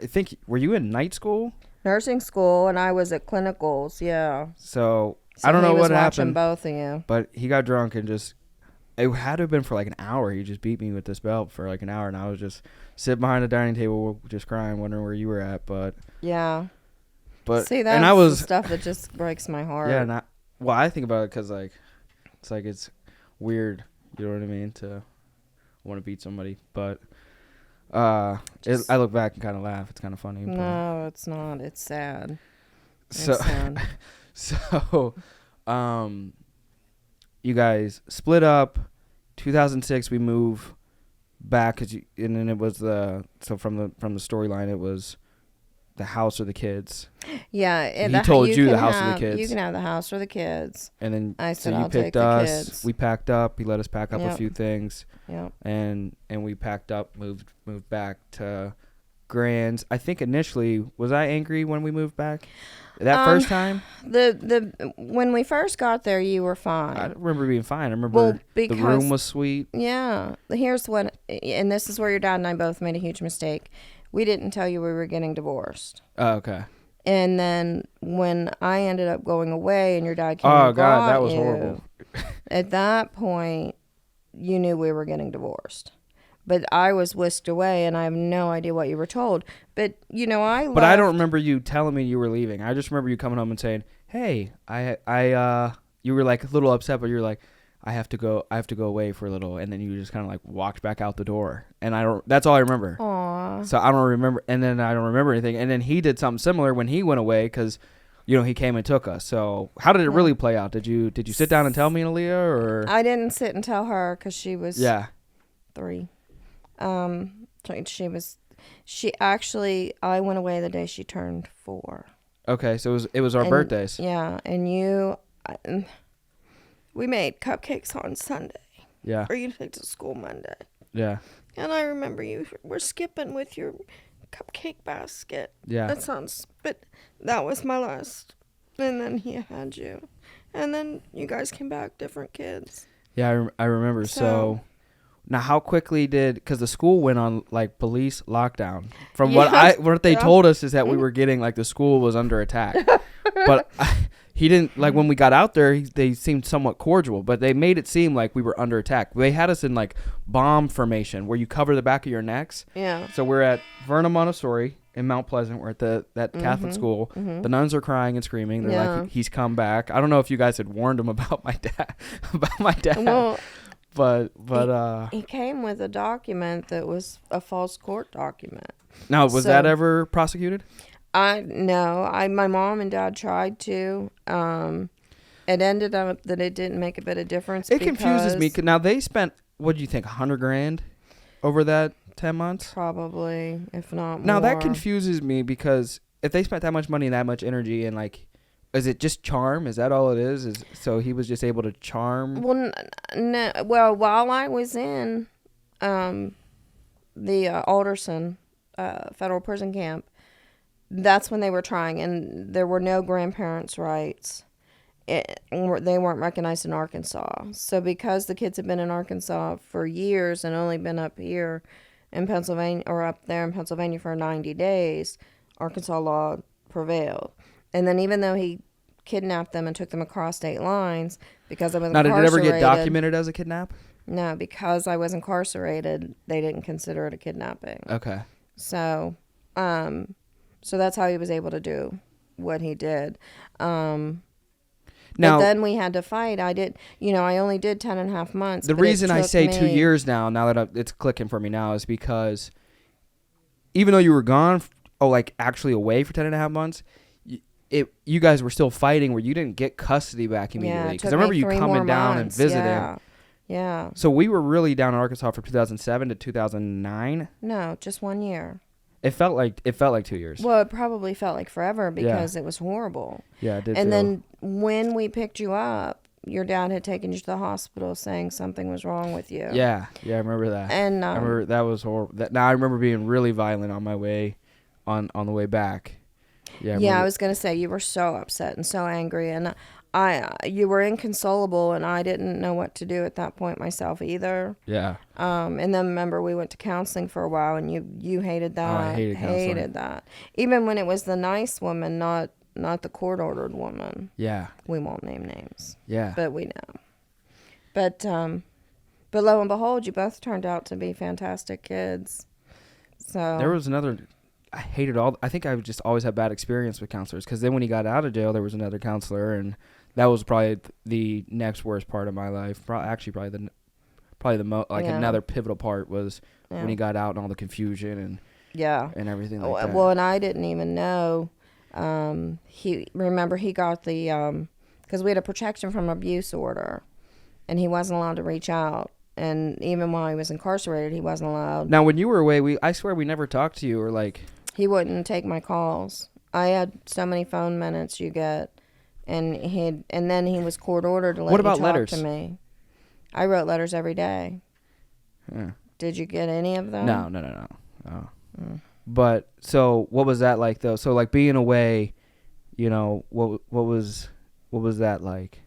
think, were you in night school? Nursing school, and I was at clinicals, yeah. So I don't know what happened. Both of you. But he got drunk and it had to have been for like an hour. He just beat me with this belt for like an hour, and I was just sitting behind the dining table just crying, wondering where you were at. But yeah. But see, that's and I was the stuff that just breaks my heart. Yeah, I think about it because like it's weird. You know what I mean? To want to beat somebody, but I look back and kind of laugh. It's kind of funny. No, it's not. It's sad. So, it's sad. So, you guys split up. 2006, we move back, and then it was from the storyline, it was the house or the kids. Yeah, he told you the house or the kids. You can have the house or the kids. And then I said, you I'll picked take the us. kids. We packed up. He let us pack up a few things. Yep. And we packed up, moved back to Grand's. I think initially, was I angry when we moved back? That first time? When we first got there, you were fine. I remember being fine. I remember the room was sweet. Yeah. Here's what, and this is where your dad and I both made a huge mistake. We didn't tell you we were getting divorced. Oh, okay. And then when I ended up going away and your dad came and got God, that was you, horrible. At that point, you knew we were getting divorced. But I was whisked away, and I have no idea what you were told. But, But I don't remember you telling me you were leaving. I just remember you coming home and saying, hey, you were like a little upset, but you were like, I have to go away for a little. And then you just kind of like walked back out the door. And that's all I remember. Aww. So I don't remember. And then I don't remember anything. And then he did something similar when he went away because, he came and took us. So how did it really play out? Did you sit down and tell me and Aaliyah, or? I didn't sit and tell her because she was 3. She actually, I went away the day she turned 4. Okay, so it was our birthdays. Yeah, and we made cupcakes on Sunday. Yeah. For you to take to school Monday. Yeah. And I remember you were skipping with your cupcake basket. Yeah. But that was my last. And then he had you. And then you guys came back, different kids. Yeah, I remember. So now how quickly because the school went on like police lockdown. From what they told us is that we were getting like the school was under attack. But he didn't, like, when we got out there, they seemed somewhat cordial, but they made it seem like we were under attack. They had us in like bomb formation where you cover the back of your necks. Yeah. So we're at Vernon Montessori in Mount Pleasant. We're at that Catholic school. The nuns are crying and screaming. They're like, he's come back. I don't know if you guys had warned him about my dad. Well, but he came with a document that was a false court document. Now, was that ever prosecuted? No, my mom and dad tried to. It ended up that it didn't make a bit of difference. It confuses me. Now they spent, what do you think, $100,000 over that 10 months? Probably, if not more. Now that confuses me because if they spent that much money and that much energy and like, is it just charm? Is that all it is? So he was just able to charm? Well, no. Well, while I was in the Alderson federal prison camp, that's when they were trying, and there were no grandparents' rights. They weren't recognized in Arkansas. So because the kids had been in Arkansas for years and only been up here in Pennsylvania, or up there in Pennsylvania for 90 days, Arkansas law prevailed. And then even though he kidnapped them and took them across state lines, because I was incarcerated. Now, did it ever get documented as a kidnap? No, because I was incarcerated, they didn't consider it a kidnapping. Okay. So that's how he was able to do what he did. But then we had to fight. I only did 10 and a half months. The reason I say 2 years now that it's clicking for me now, is because even though you were gone, actually away for 10 and a half months, you guys were still fighting where you didn't get custody back immediately. Because I remember you coming down and visiting. Yeah. So we were really down in Arkansas from 2007 to 2009. No, just 1 year. It felt like 2 years. Well, it probably felt like forever because it was horrible. Yeah, it did. And then when we picked you up, your dad had taken you to the hospital saying something was wrong with you. Yeah, I remember that. And I remember that was horrible. Now I remember being really violent on my way, on the way back. Yeah, I was gonna say you were so upset and so angry, and you were inconsolable, and I didn't know what to do at that point myself either. Yeah. And then remember we went to counseling for a while, and you hated that. Oh, I hated that. Even when it was the nice woman, not the court ordered woman. Yeah. We won't name names. Yeah. But we know. But lo and behold, you both turned out to be fantastic kids. So there was another. I hated I think I just always had bad experience with counselors, because then when he got out of jail, there was another counselor, and that was probably the next worst part of my life. Probably the most, another pivotal part was when he got out and all the confusion and everything like that. Well, and I didn't even know. He got the because we had a protection from abuse order, and he wasn't allowed to reach out. And even while he was incarcerated, he wasn't allowed. Now, when you were away, I swear we never talked to you, or like. He wouldn't take my calls. I had so many phone minutes you get, and then he was court ordered to let you talk letters? to me. I wrote letters every day. Yeah. Did you get any of them? No. Oh. But so, what was that like though? So, like being away, what was that like?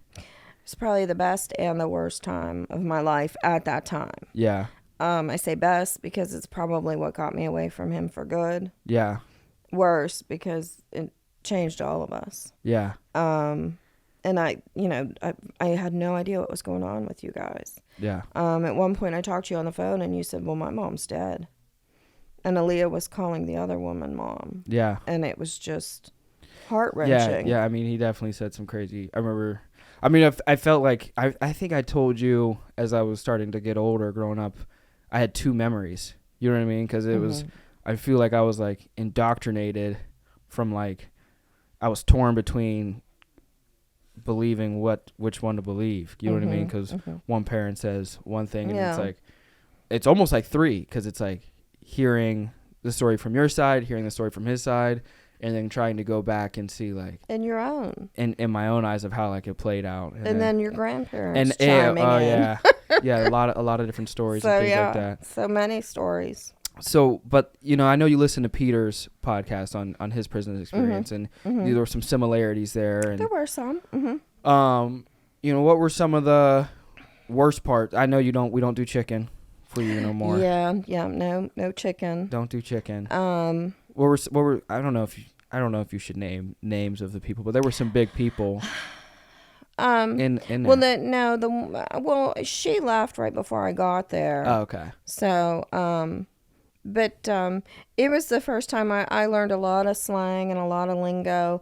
It's probably the best and the worst time of my life at that time. Yeah. I say best because it's probably what got me away from him for good. Yeah. Worse because it changed all of us. Yeah. And I had no idea what was going on with you guys. Yeah. At one point I talked to you on the phone and you said, well, my mom's dead. And Aaliyah was calling the other woman mom. Yeah. And it was just heart-wrenching. Yeah. I mean, he definitely said some crazy. I felt like I think I told you as I was starting to get older, growing up, I had two memories. You know what I mean? Because it was, I feel like I was like indoctrinated from like, I was torn between believing which one to believe. You know what I mean? Because one parent says one thing, and it's like, it's almost like three, because it's like hearing the story from your side, hearing the story from his side, and then trying to go back and see like in your own, in my own eyes of how like it played out, and then your grandparents and chiming in. yeah, yeah, a lot of different stories and things like that. So many stories. So, but you know, I know you listened to Peter's podcast on his prison experience, and there were some similarities there. And there were some. You know, what were some of the worst parts? I know we don't do chicken for you no more. Yeah, no chicken. Don't do chicken. What were I don't know if you should name names of the people, but there were some big people. In she left right before I got there. Oh, okay. So but it was the first time I learned a lot of slang and a lot of lingo.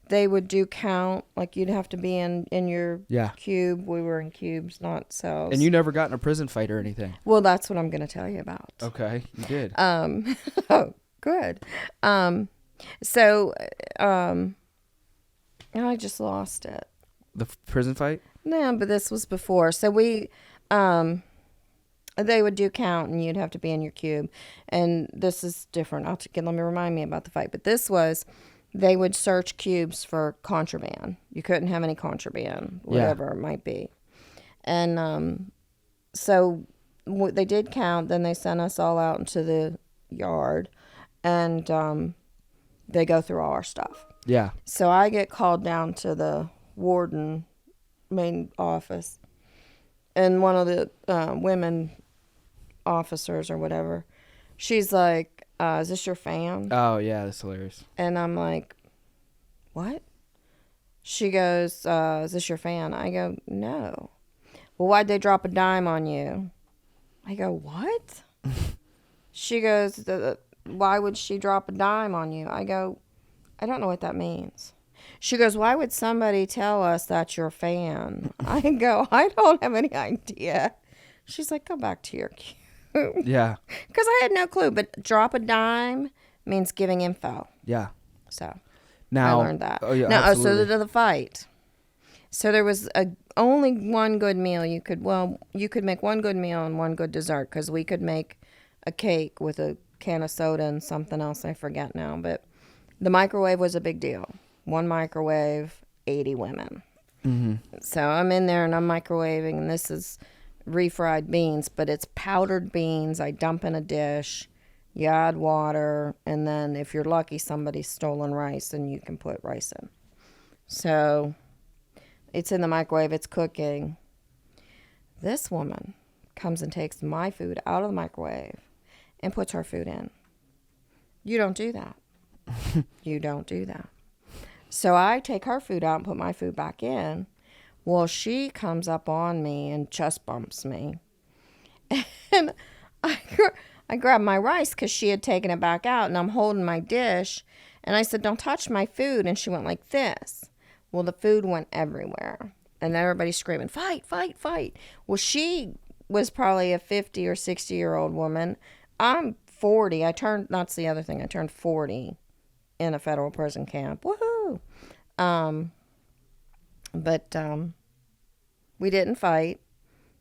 They would do count, like you'd have to be in your cube. We were in cubes, not cells. And you never got in a prison fight or anything? Well, that's what I'm going to tell you about. Okay, you did. Oh, good. I just lost it. The prison fight? No, but this was before. So we, they would do count, and you'd have to be in your cube. And this is different. Let me remind me about the fight. But this was, they would search cubes for contraband. You couldn't have any contraband, whatever it might be. And so they did count. Then they sent us all out into the yard, and they go through all our stuff. Yeah. So I get called down to the warden main office, and one of the women officers or whatever, she's like, is this your fan? Oh, yeah, that's hilarious. And I'm like, what? She goes, is this your fan? I go, no. Well, why'd they drop a dime on you? I go, what? She goes, why would she drop a dime on you? I go, I don't know what that means. She goes, why would somebody tell us that's your fan? I go, I don't have any idea. She's like, go back to your cube. Yeah. Because I had no clue. But drop a dime means giving info. Yeah. So now, I learned that. Oh, yeah, now, absolutely. so to the fight. So there was only one good meal. You could make one good meal and one good dessert, because we could make a cake with a can of soda and something else. I forget now. But the microwave was a big deal. One microwave, 80 women. Mm-hmm. So I'm in there and I'm microwaving, and this is refried beans, but it's powdered beans. I dump in a dish, you add water, and then if you're lucky, somebody's stolen rice, and you can put rice in. So it's in the microwave, it's cooking. This woman comes and takes my food out of the microwave and puts her food in. You don't do that. You don't do that. So I take her food out and put my food back in. Well, she comes up on me and chest bumps me. And I grab my rice because she had taken it back out, and I'm holding my dish. And I said, don't touch my food. And she went like this. Well, the food went everywhere. And everybody's screaming, fight, fight, fight. Well, she was probably a 50 or 60-year-old woman. I'm 40. That's the other thing. I turned 40 in a federal prison camp. Woohoo! But we didn't fight.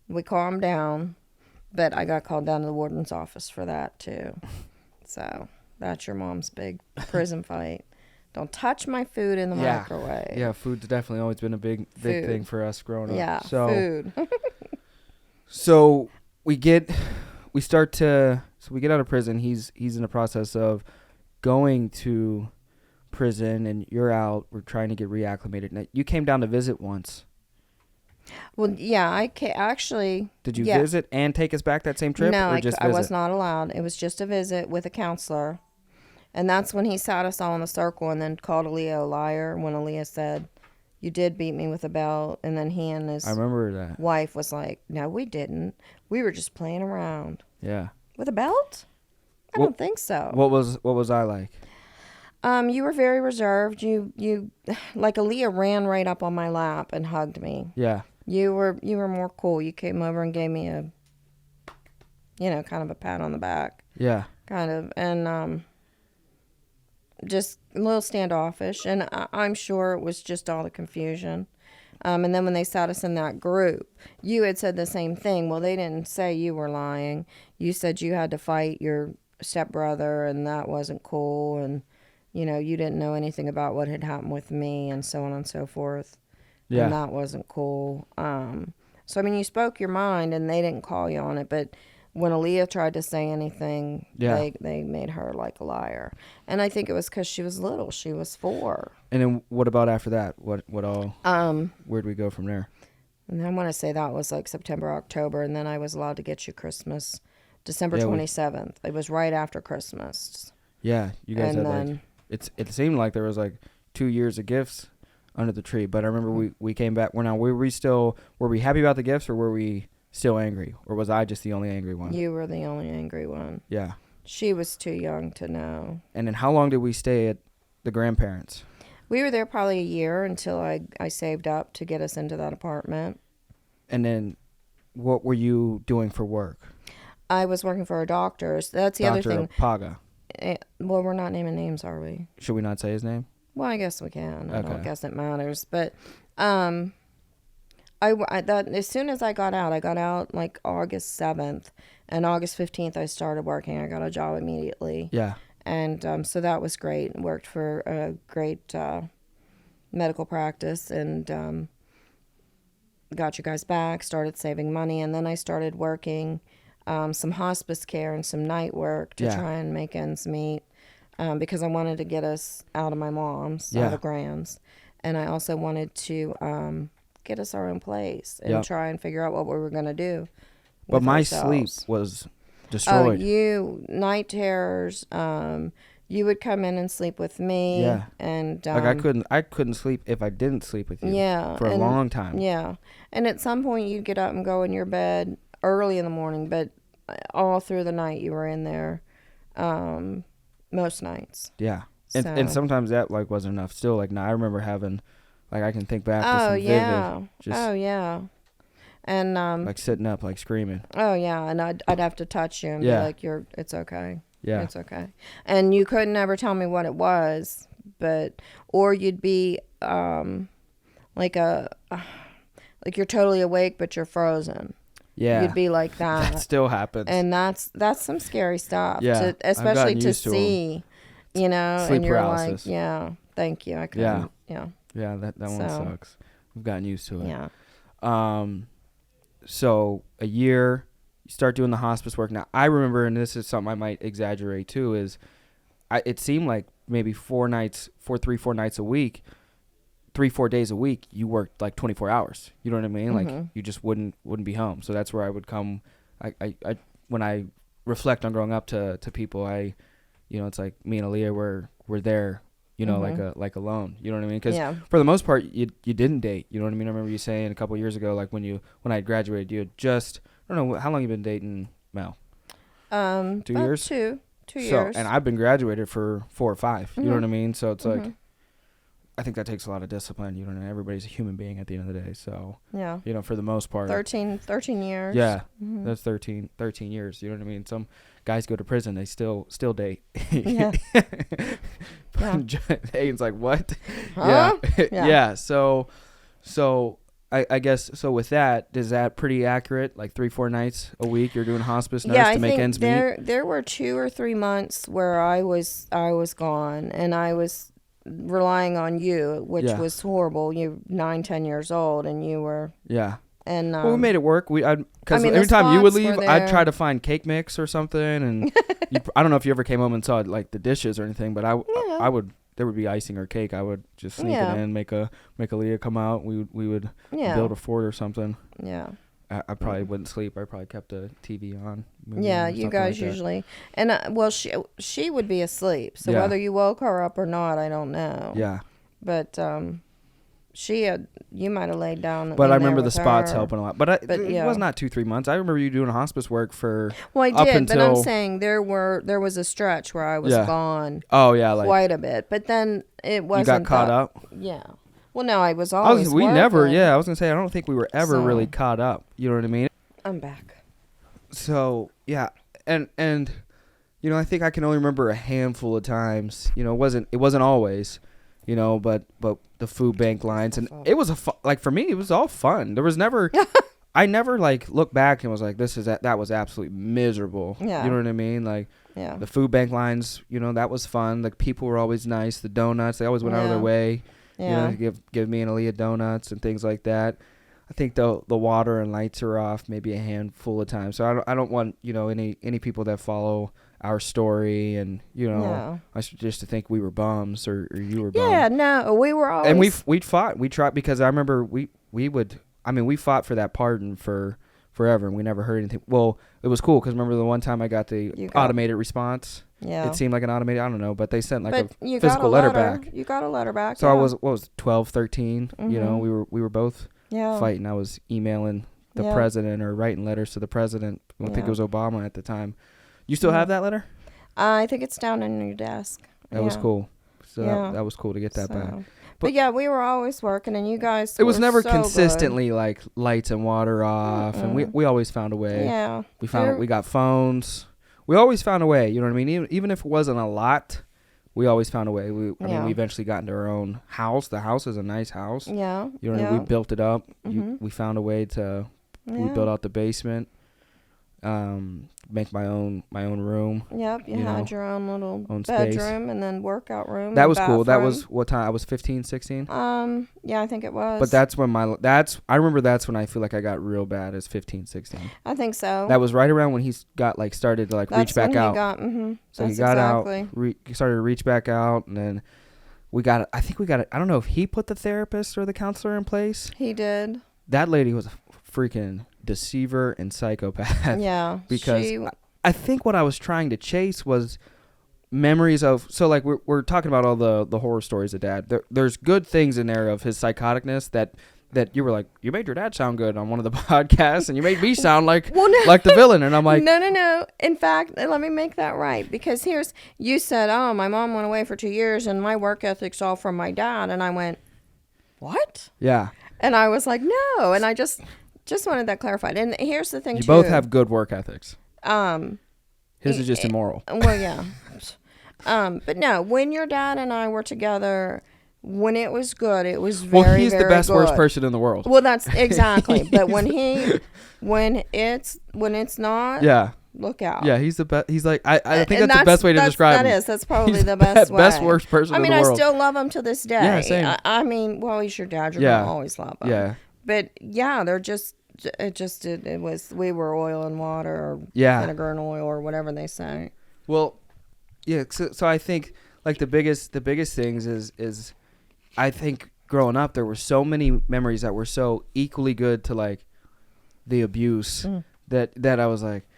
We calmed down. But I got called down to the warden's office for that, too. So that's your mom's big prison fight. Don't touch my food in the microwave. Yeah, food's definitely always been a big thing for us growing up. Yeah, so, food. So we get out of prison. He's in the process of going to prison, and you're out. We're trying to get reacclimated. Now, you came down to visit once. Well, yeah, actually. Did you visit and take us back that same trip? No, or just I was not allowed. It was just a visit with a counselor. And that's when he sat us all in a circle and then called Aaliyah a liar when Aaliyah said, you did beat me with a belt. And then he and his wife was like, no, we didn't. We were just playing around. Yeah. With a belt? I don't think so. What was I like? You were very reserved. You like Aaliyah ran right up on my lap and hugged me. Yeah. You were more cool. You came over and gave me a, kind of a pat on the back. Yeah. Kind of. And just a little standoffish, and I'm sure it was just all the confusion. And then when they sat us in that group, you had said the same thing. Well, they didn't say you were lying. You said you had to fight your stepbrother, and that wasn't cool, and you didn't know anything about what had happened with me, and so on and so forth. Yeah. And that wasn't cool. So I mean, you spoke your mind, and they didn't call you on it, but when Aaliyah tried to say anything, Yeah. they made her like a liar. And I think it was because she was little. She was 4. And then what about after that? What all? Where'd we go from there? And I want to say that was like September, October, and then I was allowed to get you Christmas, December Yeah, 27th. It was right after Christmas. Yeah, you guys And had then, like it seemed like there was like 2 years of gifts under the tree. But I remember we came back. Were we happy about the gifts, or were we still angry, or was I just the only angry one? you were the only angry one. Yeah. She was too young to know. And then how long did we stay at the grandparents'? We were there probably a year until I saved up to get us into that apartment. And then what were you doing for work? I was working for a doctor's. That's the other thing. Paga. Well, we're not naming names, are we? Should we not say his name? Well, I guess we can. I don't Okay. guess it matters. But that as soon as I got out like August 7th. And August 15th, I started working. I got a job immediately. Yeah. And so that was great. Worked for a great medical practice, and got you guys back, started saving money. And then I started working some hospice care and some night work to try and make ends meet, because I wanted to get us out of my mom's, out of Grand's. And I also wanted to get us our own place and try and figure out what we were going to do. But my ourselves. sleep was destroyed. You night terrors. You would come in and sleep with me. Yeah. And like I couldn't sleep if I didn't sleep with you. Yeah. For a long time. Yeah. And at some point you'd get up and go in your bed early in the morning, but all through the night you were in there, most nights. Yeah. And sometimes that like wasn't enough. Still, like now I remember having, like I can think back to some vivid. Oh yeah. And like sitting up, like screaming. Oh yeah, and I'd have to touch you and be like, it's okay. Yeah. It's okay. And you couldn't ever tell me what it was, or you'd be like you're totally awake but you're frozen. Yeah. You'd be like that. That still happens. And that's some scary stuff. Yeah. Especially to see, sleep and you're paralysis. like, yeah, thank you. I couldn't. Yeah. Yeah, that one sucks. We've gotten used to it. Yeah. So a year, you start doing the hospice work. Now I remember, and this is something I might exaggerate too, is it seemed like maybe 4 nights a week, 3-4 days a week, you worked like 24 hours. You know what I mean? Mm-hmm. Like you just wouldn't be home. So that's where I would come. I when I reflect on growing up to people, it's like me and Aaliyah were there. Like alone. You know what I mean? Because for the most part, you didn't date. You know what I mean? I remember you saying a couple years ago, like when I graduated, you had just, I don't know, how long you been dating Mel? 2 years? Two So, years. and I've been graduated for 4 or 5. Mm-hmm. You know what I mean? So it's like, I think that takes a lot of discipline. You know, everybody's a human being at the end of the day. So, for the most part. 13 years. Yeah. Mm-hmm. That's 13 years. You know what I mean? Some guys go to prison, they still date. Yeah. Hayden's like, what? Huh? Yeah. So I guess, so with that, is that pretty accurate? Like 3-4 nights a week you're doing hospice nurse to make ends meet? There were 2 or 3 months where I was gone, and I was relying on you, which was horrible. You're 9-10 years old, and you were and well, we made it work. Because every time you would leave, I'd try to find cake mix or something, and I don't know if you ever came home and saw like the dishes or anything, but I would. There would be icing or cake. I would just sneak it in, make Aaliyah come out. We would build a fort or something. Yeah. I probably wouldn't sleep. I probably kept the TV on. Yeah, you guys like usually. And she would be asleep. So whether you woke her up or not, I don't know. Yeah. But you might have laid down. But I remember the spots helping a lot. But it was not 2-3 months. I remember you doing hospice work for. Well, I did, but I'm saying there was a stretch where I was gone. Oh yeah, like quite a bit. But then it wasn't. You got caught up. Yeah. Well, no, I was always. We never. Yeah, I was gonna say I don't think we were ever really caught up. You know what I mean? I'm back. So yeah, and I think I can only remember a handful of times. It wasn't always, but the food bank lines, and it was like for me, it was all fun. There was never, I never like looked back and was like, that was absolutely miserable. Yeah. You know what I mean? Like, Yeah. the food bank lines, that was fun. Like, people were always nice. The donuts, they always went out of their way, Yeah. to give me and Aaliyah donuts and things like that. I think the water and lights are off maybe a handful of times. So I don't want any people that follow our story and us just to think we were bums or you were bums. Yeah, no, we were always. And we'd fought. We tried, because I remember we fought for that pardon for forever, and we never heard anything. Well, it was cool because remember the one time I got the automated response. Yeah. It seemed like an automated. I don't know, but they sent like a physical letter back. You got a letter back. So I was 12, 13. Mm-hmm. We were both fighting. I was emailing the president or writing letters to the president. I think it was Obama at the time. You still have that letter? I think it's down in your desk. That was cool. So that was cool to get that back. But yeah, we were always working, and you guys. It was never so consistently good. like lights and water off, and we always found a way. Yeah, we got phones. We always found a way. You know what I mean? Even if it wasn't a lot, we always found a way. We eventually got into our own house. The house is a nice house. Yeah, you know what I mean? We built it up. We found a way to. We built out the basement. Make my own room. Yep, you had your own little bedroom space. And then workout room. That was cool. That was what time? I was 15, 16? Yeah, I think it was. But that's when I remember that's when I feel like I got real bad as 15, 16. I think so. That was right around when he got started to reach back out. So he got out, started to reach back out, and then I don't know if he put the therapist or the counselor in place. He did. That lady was a freaking deceiver and psychopath. Yeah. Because I think what I was trying to chase was memories of, so like we're talking about all the horror stories of Dad. There's good things in there of his psychoticness that you were like, you made your dad sound good on one of the podcasts, and you made me sound like like the villain. And I'm like, no. In fact, let me make that right, because you said, oh, my mom went away for 2 years and my work ethic's all from my dad, and I went, what? Yeah. And I was like, no, and I just wanted that clarified. And here's the thing, you both have good work ethics. His is just immoral. Well, yeah. But no, when your dad and I were together, when it was good, it was very, well, he's very the best good. Worst person in the world. Well, that's exactly. But when it's not, look out. Yeah, he's the best. He's like, I think that's the best way to describe him. That's probably the best way. Best worst person in the world. I still love him to this day. Yeah, same. I mean, well, he's your dad. You're gonna always love him. Yeah. But yeah, it was, we were oil and water, or vinegar and oil, or whatever they say. Well, yeah. So I think like the biggest things is I think growing up there were so many memories that were so equally good to like the abuse that I was like,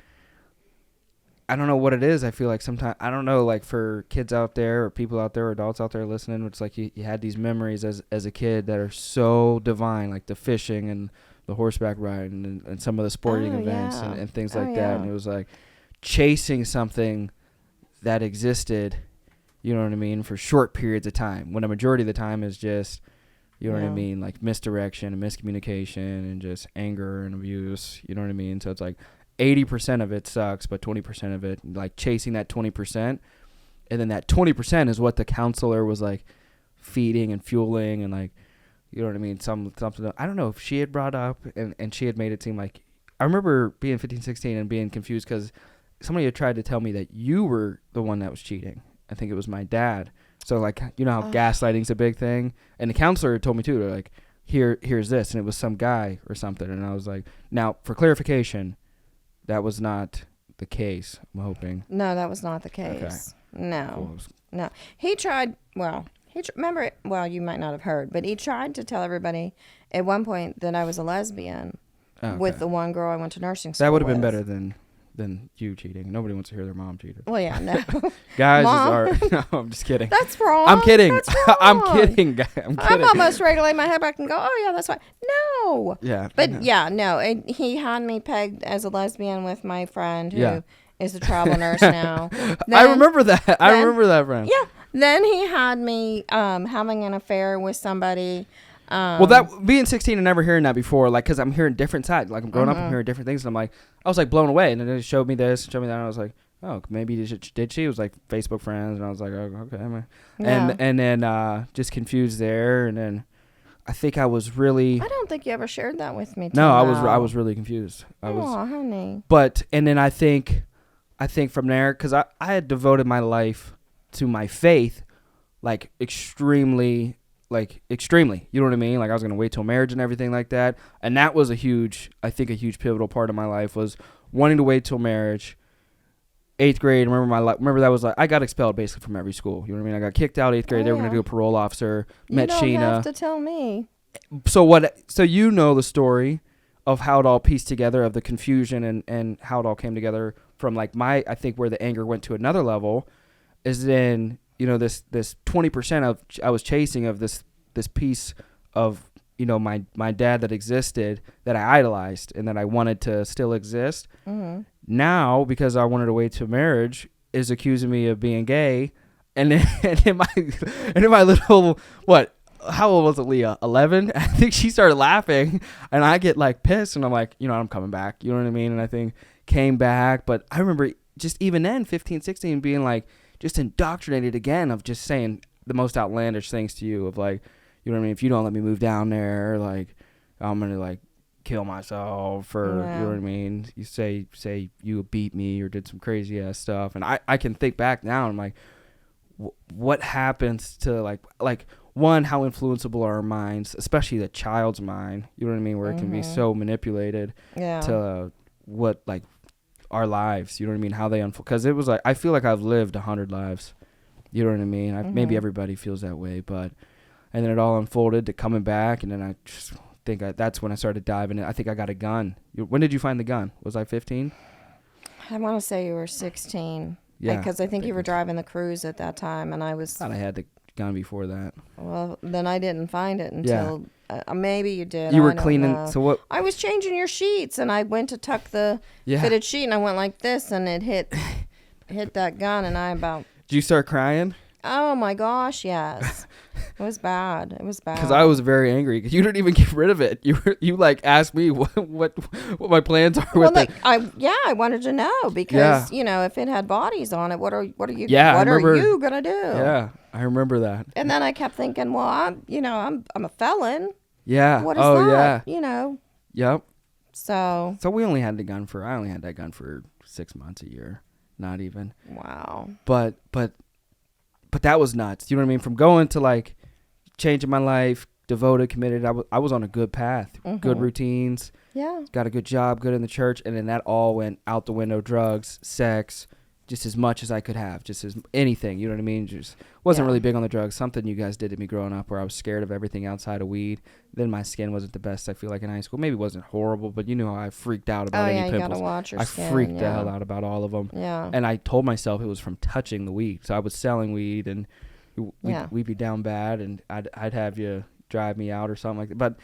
I don't know what it is. I feel like sometimes, I don't know, like for kids out there or people out there or adults out there listening, it's like you had these memories as a kid that are so divine, like the fishing and the horseback riding and some of the sporting events and things like that. And it was like chasing something that existed, you know what I mean, for short periods of time, when a majority of the time is just, you know what I mean, like misdirection and miscommunication and just anger and abuse, you know what I mean? So it's like 80% of it sucks, but 20% of it, like chasing that 20%. And then that 20% is what the counselor was like feeding and fueling and like, you know what I mean? Something, I don't know if she had brought up and she had made it seem like, I remember being 15, 16 and being confused because somebody had tried to tell me that you were the one that was cheating. I think it was my dad. So like, you know how gaslighting's a big thing? And the counselor told me too, they're like, here's this. And it was some guy or something. And I was like, now for clarification, that was not the case, I'm hoping. No, that was not the case. Okay. No. Cool. No. He tried, remember, well, you might not have heard, but he tried to tell everybody at one point that I was a lesbian with the one girl I went to nursing school with. That would have been better than you cheating. Nobody wants to hear their mom cheated. Well, yeah, no. Guys are, no, I'm just kidding. That's wrong. I'm kidding. That's wrong. I'm kidding. I'm almost ready to lay my head back and go, oh, yeah, that's fine. No. Yeah. But, no. He had me pegged as a lesbian with my friend who is a travel nurse now. I remember that. I remember that, friend. Yeah. Then he had me having an affair with somebody. Well, that being 16 and never hearing that before, like, because I'm hearing different sides. Like, I'm growing up and hearing different things. And I was like blown away. And then it showed me this, showed me that. And I was like, oh, maybe did she? It was like Facebook friends, and I was like, oh, okay. Yeah. And then just confused there, and then I think I was really I don't think you ever shared that with me no, till I now. was really confused. Oh, honey. But and then I think from there, because I had devoted my life to my faith, like extremely, you know what I mean? Like I was going to wait till marriage and everything like that. And that was a huge pivotal part of my life was wanting to wait till marriage. 8th grade, remember that was like, I got expelled basically from every school. You know what I mean? I got kicked out 8th grade. Oh, They were going to yeah. do a parole officer, You met don't have Sheena. to tell me. So you know the story of how it all pieced together, of the confusion and how it all came together from like I think where the anger went to another level is then, you know, this 20% of I was chasing of this piece of, you know, my dad that existed, that I idolized and that I wanted to still exist. Mm-hmm. Now, because I wanted to wait till marriage, is accusing me of being gay. And then, and in my little, what, how old was it, Leah? 11? I think she started laughing, and I get like pissed, and I'm like, you know, I'm coming back. You know what I mean? And I think came back, but I remember just even then, 15, 16, being like just indoctrinated again of just saying the most outlandish things to you of like, you know what I mean? If you don't let me move down there, like I'm gonna like kill myself, or Yeah. you know what I mean? You say you beat me or did some crazy ass stuff, and I can think back now, and I'm like, what happens to like one, how influenceable are our minds, especially the child's mind, you know what I mean, where it can be so manipulated to what like our lives, you know what I mean, how they unfold, because it was like I feel like I've lived 100 lives, you know what I mean. Maybe everybody feels that way, but and then it all unfolded to coming back, and then I just think that's when I started diving in. I think I got a gun. When did you find the gun? Was I 15? I want to say you were 16. Yeah, Because I think you were driving the cruise at that time, and I was. Thought I had the gun before that. Well, then I didn't find it until maybe you did. You were I don't cleaning. know. So what? I was changing your sheets, and I went to tuck the fitted sheet, and I went like this, and it hit that gun, and I about. Did you start crying? Oh my gosh, yes. It was bad. It was bad. Because I was very angry because you didn't even get rid of it. You like asked me what my plans are with it. I wanted to know because you know, if it had bodies on it, what are you are you gonna do? Yeah, I remember that. And then I kept thinking, well, I'm a felon. Yeah. What is that? Yeah. You know. Yep. So I only had that gun for 6 months, a year, not even. Wow. But that was nuts. You know what I mean? From going to like changing my life, devoted, committed. I was on a good path, good routines. Yeah. Got a good job, good in the church, and then that all went out the window. Drugs, sex, just as much as I could have, just as anything. You know what I mean? Just wasn't really big on the drugs. Something you guys did to me growing up, where I was scared of everything outside of weed. Then my skin wasn't the best. I feel like in high school, maybe it wasn't horrible, but you know how I freaked out about any pimples. You gotta watch your skin. I freaked the hell out about all of them. Yeah. And I told myself it was from touching the weed. So I was selling weed, and we'd be down bad, and I'd have you drive me out or something like that. But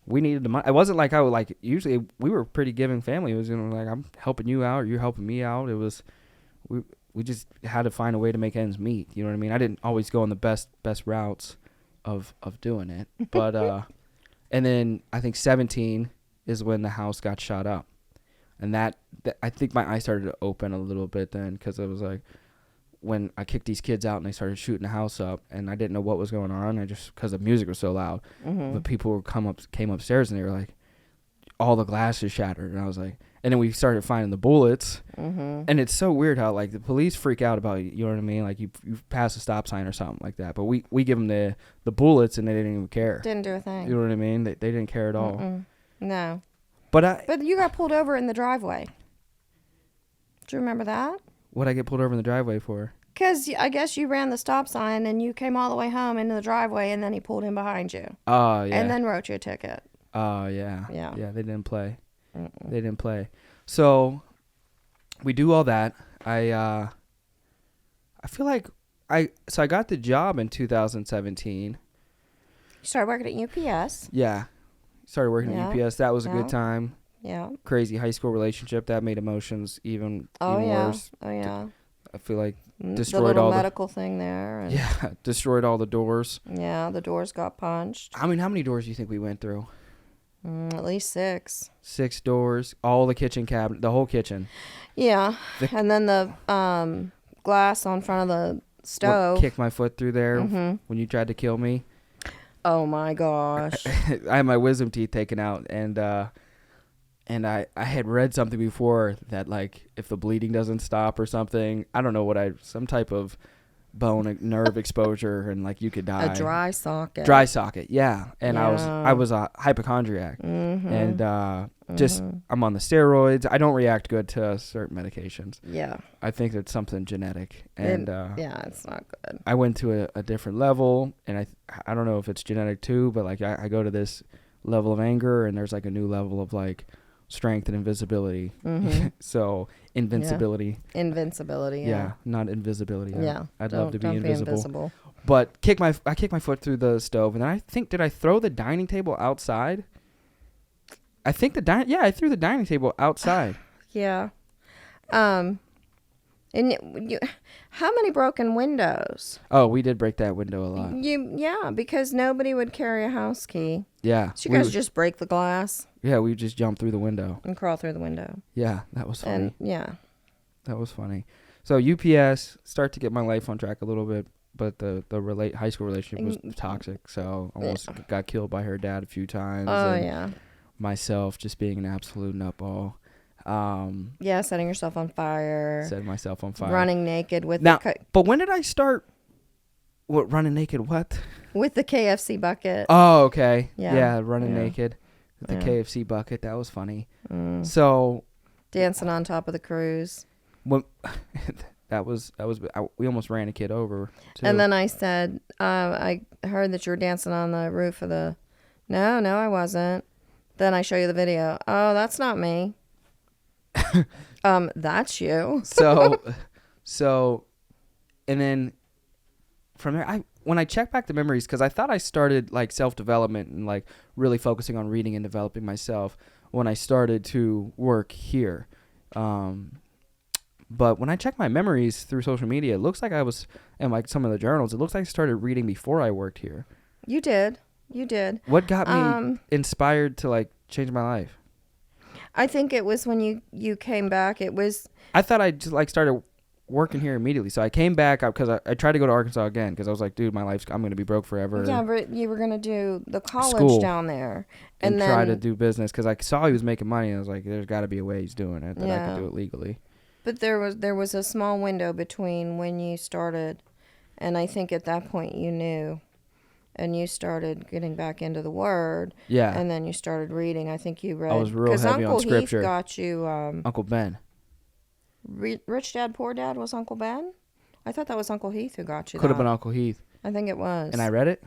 we needed the money. It wasn't like I would like. Usually we were a pretty giving family. It was like I'm helping you out, or you're helping me out. It was we just had to find a way to make ends meet. You know what I mean? I didn't always go on the best routes of doing it, but and then I think 17 is when the house got shot up, and that I think my eyes started to open a little bit then, because it was like when I kicked these kids out and they started shooting the house up, and I didn't know what was going on. I just, because the music was so loud, but people came upstairs and they were like, all the glass is shattered, and I was like, and then we started finding the bullets, and it's so weird how like the police freak out about you know what I mean, like you pass a stop sign or something like that, but we give them the bullets and they didn't even care. Didn't do a thing. You know what I mean? They didn't care at all. No. But you got pulled over in the driveway. Do you remember that? What'd I get pulled over in the driveway for? Because I guess you ran the stop sign and you came all the way home into the driveway, and then he pulled in behind you. Oh, yeah. And then wrote you a ticket. Oh, yeah. Yeah. Yeah, they didn't play. They didn't play. So we do all that. I feel like I got the job in 2017. You started working at UPS. Yeah. Started working at UPS. That was a good time. Yeah. Crazy high school relationship. That made emotions even worse. Oh, yeah. I feel like destroyed the little all medical thing there. And destroyed all the doors. Yeah, the doors got punched. I mean, how many doors do you think we went through? At least 6. 6 doors, all the kitchen cabinet, the whole kitchen. Yeah. The, And then the glass on front of the stove. kicked my foot through there Mm-hmm. when you tried to kill me. Oh my gosh. I had my wisdom teeth taken out, and I had read something before that, like, if the bleeding doesn't stop or something, I don't know some type of bone nerve exposure, and like you could die. A dry socket. Dry socket, yeah. And Yeah. I was a hypochondriac, Mm-hmm. and just I'm on the steroids. I don't react good to certain medications. Yeah. I think it's something genetic, and yeah, it's not good. I went to a different level, and I don't know if it's genetic too, but like I go to this level of anger, and there's like a new level of like strength and invisibility. Mm-hmm. So invincibility. Yeah. Invincibility. Yeah, not invisibility. Yeah. I'd love to be don't invisible. But I kicked my foot through the stove, and then did I throw the dining table outside? I think I threw the dining table outside. Yeah. And how many broken windows? Oh, we did break that window a lot. Yeah, because nobody would carry a house key. Yeah. So you guys just break the glass Yeah, we just jumped through the window. and crawl through the window. Yeah, that was funny. And yeah. That was funny. So UPS, start to get my life on track a little bit, but the high school relationship was toxic. So almost got killed by her dad a few times. Oh and yeah. Myself just being an absolute nutball. Yeah, setting yourself on fire. Set myself on fire. Running naked with but when did I start? What, running naked? What? with the KFC bucket. Oh, okay. Yeah. Yeah, running Yeah. we with the KFC bucket. That was funny. Mm. So Dancing on top of the cruise. when we almost ran a kid over too. And then I said, I heard that you were dancing on the roof of the. No, I wasn't. Then I show you the video. Oh, that's not me. That's you. so, and then from there, when I check back the memories, because I thought I started like self-development and like really focusing on reading and developing myself when I started to work here. But when I check my memories through social media, it looks like I was, and like some of the journals, it looks like I started reading before I worked here. You did. What got me inspired to like change my life? I think it was when you came back. It was. I thought I just like started working here immediately. So I came back because I tried to go to Arkansas again because I was like, dude, I'm going to be broke forever. Yeah, but you were going to do the college School. down there. And then try to do business because I saw he was making money. And I was like, there's got to be a way he's doing it that I can do it legally. But there was a small window between when you started, and I think at that point you knew, and you started getting back into the Word. Yeah. And then you started reading. I think you read. I was real heavy Uncle on scripture. Heath got you. Uncle Ben. Rich Dad Poor Dad was Uncle Ben. I thought that was Uncle Heath who got you. Could have been Uncle Heath. I think it was. And I read it.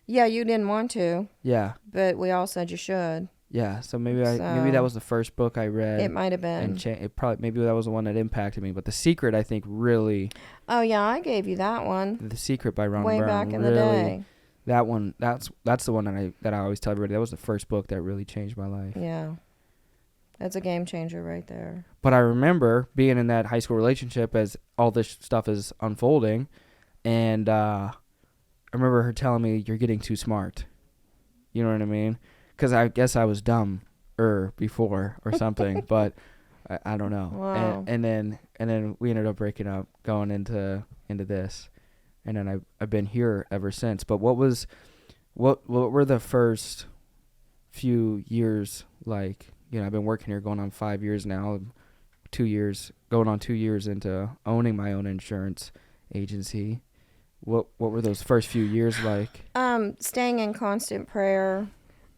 Yeah, you didn't want to. Yeah. But we all said you should. Yeah. So maybe that was the first book I read. It might have been. And maybe that was the one that impacted me. But The Secret, I think, really. Oh yeah, I gave you that one. The Secret by Ron Way Brown. back in really, the day. That one. That's the one that I always tell everybody. That was the first book that really changed my life. Yeah. That's a game changer right there. But I remember being in that high school relationship as all this stuff is unfolding, and I remember her telling me, "You're getting too smart." You know what I mean? Because I guess I was dumb before or something, but I don't know. Wow. And then we ended up breaking up, going into this, and then I've been here ever since. But what were the first few years like? You know, I've been working here going on 5 years now, 2 years, going on 2 years into owning my own insurance agency. What were those first few years like? Staying in constant prayer,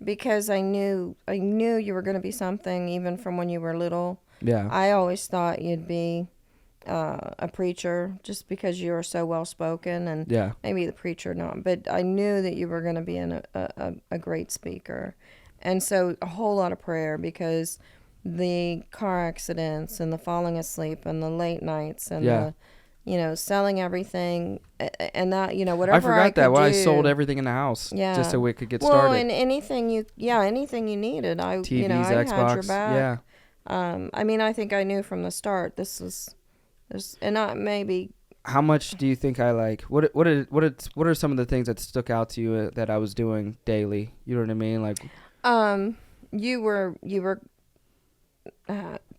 because I knew you were going to be something even from when you were little. Yeah. I always thought you'd be a preacher just because you were so well spoken, and Yeah. maybe the preacher not, but I knew that you were going to be a great speaker. And so a whole lot of prayer, because the car accidents and the falling asleep and the late nights and the, selling everything and that, whatever I forgot that when I do, sold everything in the house just so we could get well, started. and anything you needed, TVs, I Xbox, had your back. yeah. I think I knew from the start this, and not maybe. How much do you think I like? What are some of the things that stuck out to you that I was doing daily? You know what I mean? Like, You were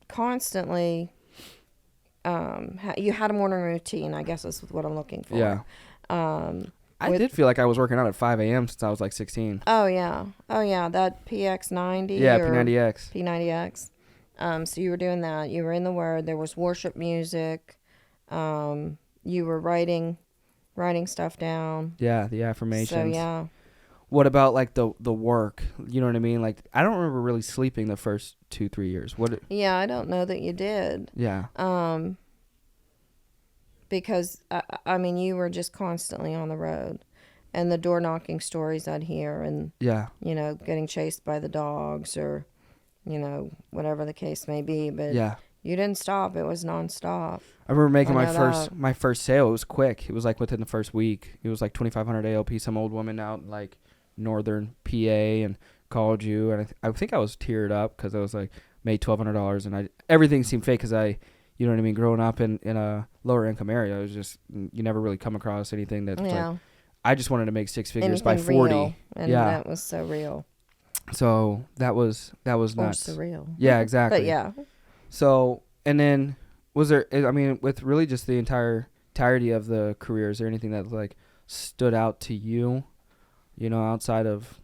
constantly you had a morning routine, I guess is what I'm looking for. Yeah. I did feel like I was working out at 5 a.m. since I was like 16. Oh yeah, that PX90. Yeah, or P90X. P90X. So you were doing that. You were in the Word. There was worship music. You were writing stuff down. Yeah, the affirmations. So yeah. What about like the work? You know what I mean? Like I don't remember really sleeping the first 2-3 years. Yeah, I don't know that you did. Yeah. Because I mean, you were just constantly on the road, and the door knocking stories I'd hear, and Yeah. Getting chased by the dogs, or whatever the case may be. But Yeah. you didn't stop. It was nonstop. I remember making I know my first sale. It was quick. It was like within the first week. It was like 2,500 ALP. Some old woman out in like northern PA and called you, and I think I was teared up because I was like made $1,200, and everything seemed fake because you know what I mean. Growing up in a lower income area, it was just you never really come across anything that like, I just wanted to make six figures by 40. Real, and that was so real. So that was nuts. Or surreal. Yeah, exactly. But yeah. So and then was there? I mean, with really just the entirety of the career, is there anything that like stood out to you? Outside of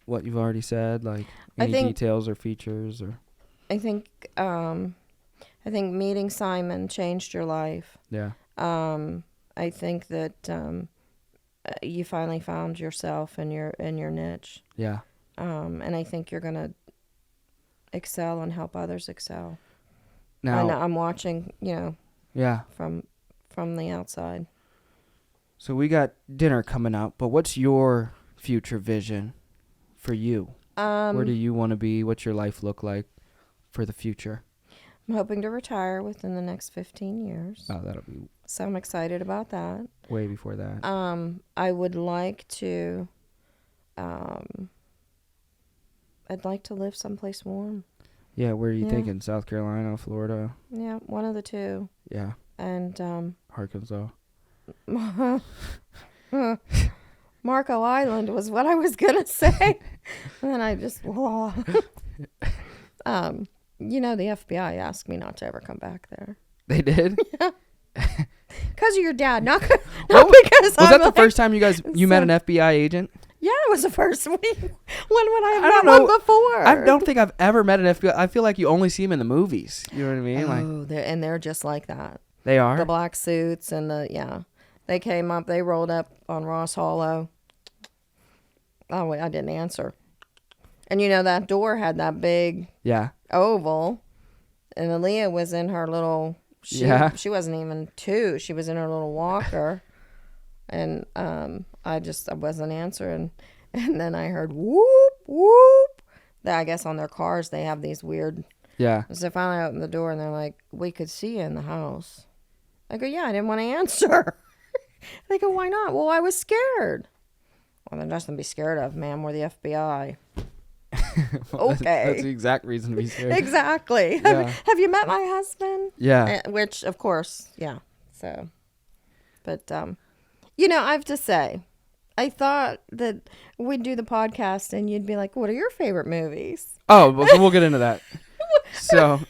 what you've already said, like any details or features, or I think meeting Simon changed your life. Yeah. I think that you finally found yourself and your niche. Yeah. And I think you're gonna excel and help others excel. Now I'm watching, Yeah. from the outside. So we got dinner coming up, but what's your future vision for you? Where do you want to be? What's your life look like for the future? I'm hoping to retire within the next 15 years. Oh, that'll be So I'm excited about that. way before that. I would like to I'd like to live someplace warm. Yeah, where are you thinking? South Carolina, Florida? Yeah, one of the two. Yeah. And Arkansas. Marco Island was what I was gonna say. And then I just the FBI asked me not to ever come back there. They did? Yeah. Because of your dad, not because was that the first time you met an FBI agent? Yeah, it was the first week. When would I have met one before? I don't think I've ever met an FBI. I feel like you only see them in the movies. You know what I mean? They're just like that. They are? The black suits and they came up, they rolled up on Ross Hollow. Oh, wait, I didn't answer. And that door had that big oval. And Aaliyah was in her little, she wasn't even 2. She was in her little walker. And I wasn't answering. And then I heard whoop, whoop. I guess on their cars they have these weird. Yeah. So finally I opened the door and they're like, we could see you in the house. I go, yeah, I didn't want to answer. They go, why not? Well, I was scared. Well, there's nothing to be scared of, ma'am. We're the FBI. Well, okay. That's the exact reason to be scared. Exactly. Yeah. Have you met my husband? Yeah. Which, of course, yeah. So, but, I have to say, I thought that we'd do the podcast and you'd be like, what are your favorite movies? Oh, well, we'll get into that. So,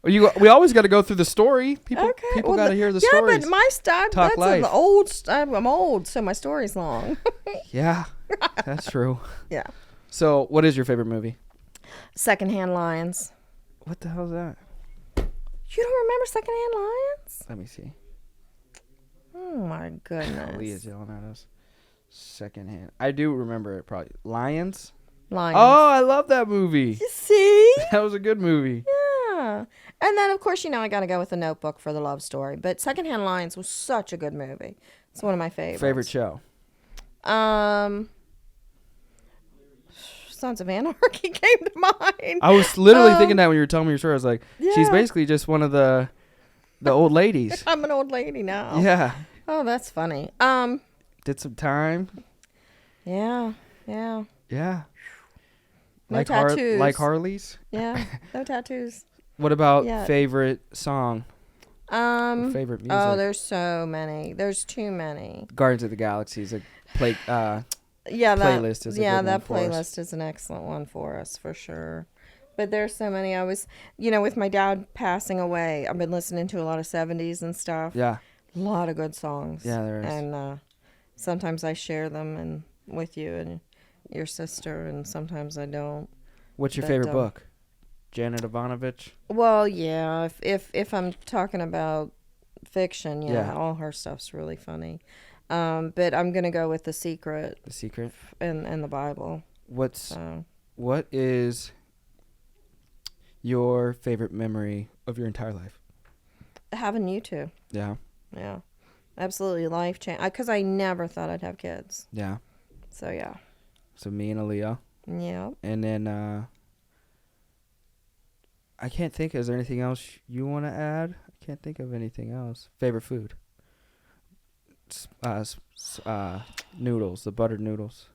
we always got to go through the story. People got to hear the stories. Yeah, but my style, that's life. an old, I'm old, so my story's long. Yeah, that's true. Yeah. So, what is your favorite movie? Secondhand Lions. What the hell is that? You don't remember Secondhand Lions? Let me see. Oh, my goodness. Leah's yelling at us. Secondhand. I do remember it probably. Lions? Lions. Oh, I love that movie. You see? That was a good movie. Yeah. And then, of course, I got to go with The Notebook for the love story. But Secondhand Lions was such a good movie. It's one of my favorites. Favorite show? Sons of Anarchy came to mind. I was literally thinking that when you were telling me your story. I was like, she's basically just one of the old ladies. I'm an old lady now. Yeah. Oh, that's funny. Did some time. Yeah. Yeah. No tattoos. Like Harley's? Yeah. No tattoos. What about favorite song? Favorite music? Oh, there's so many. There's too many. Guardians of the Galaxy is a play. Yeah, playlist is a good one that for us. playlist is an excellent one for us for sure. But there's so many. With my dad passing away, I've been listening to a lot of 70s and stuff. Yeah. A lot of good songs. Yeah, there is. And sometimes I share them and with you and your sister, and sometimes I don't. What's your favorite book? Janet Ivanovich? Well, yeah. If I'm talking about fiction, Yeah. all her stuff's really funny. But I'm gonna go with The Secret. The Secret? And the Bible. What is your favorite memory of your entire life? Having you two. Yeah. Yeah. Absolutely life change. Because I never thought I'd have kids. Yeah. So yeah. So me and Aaliyah. Yeah. And then I can't think. Is there anything else you want to add? I can't think of anything else. Favorite food? Noodles. The buttered noodles.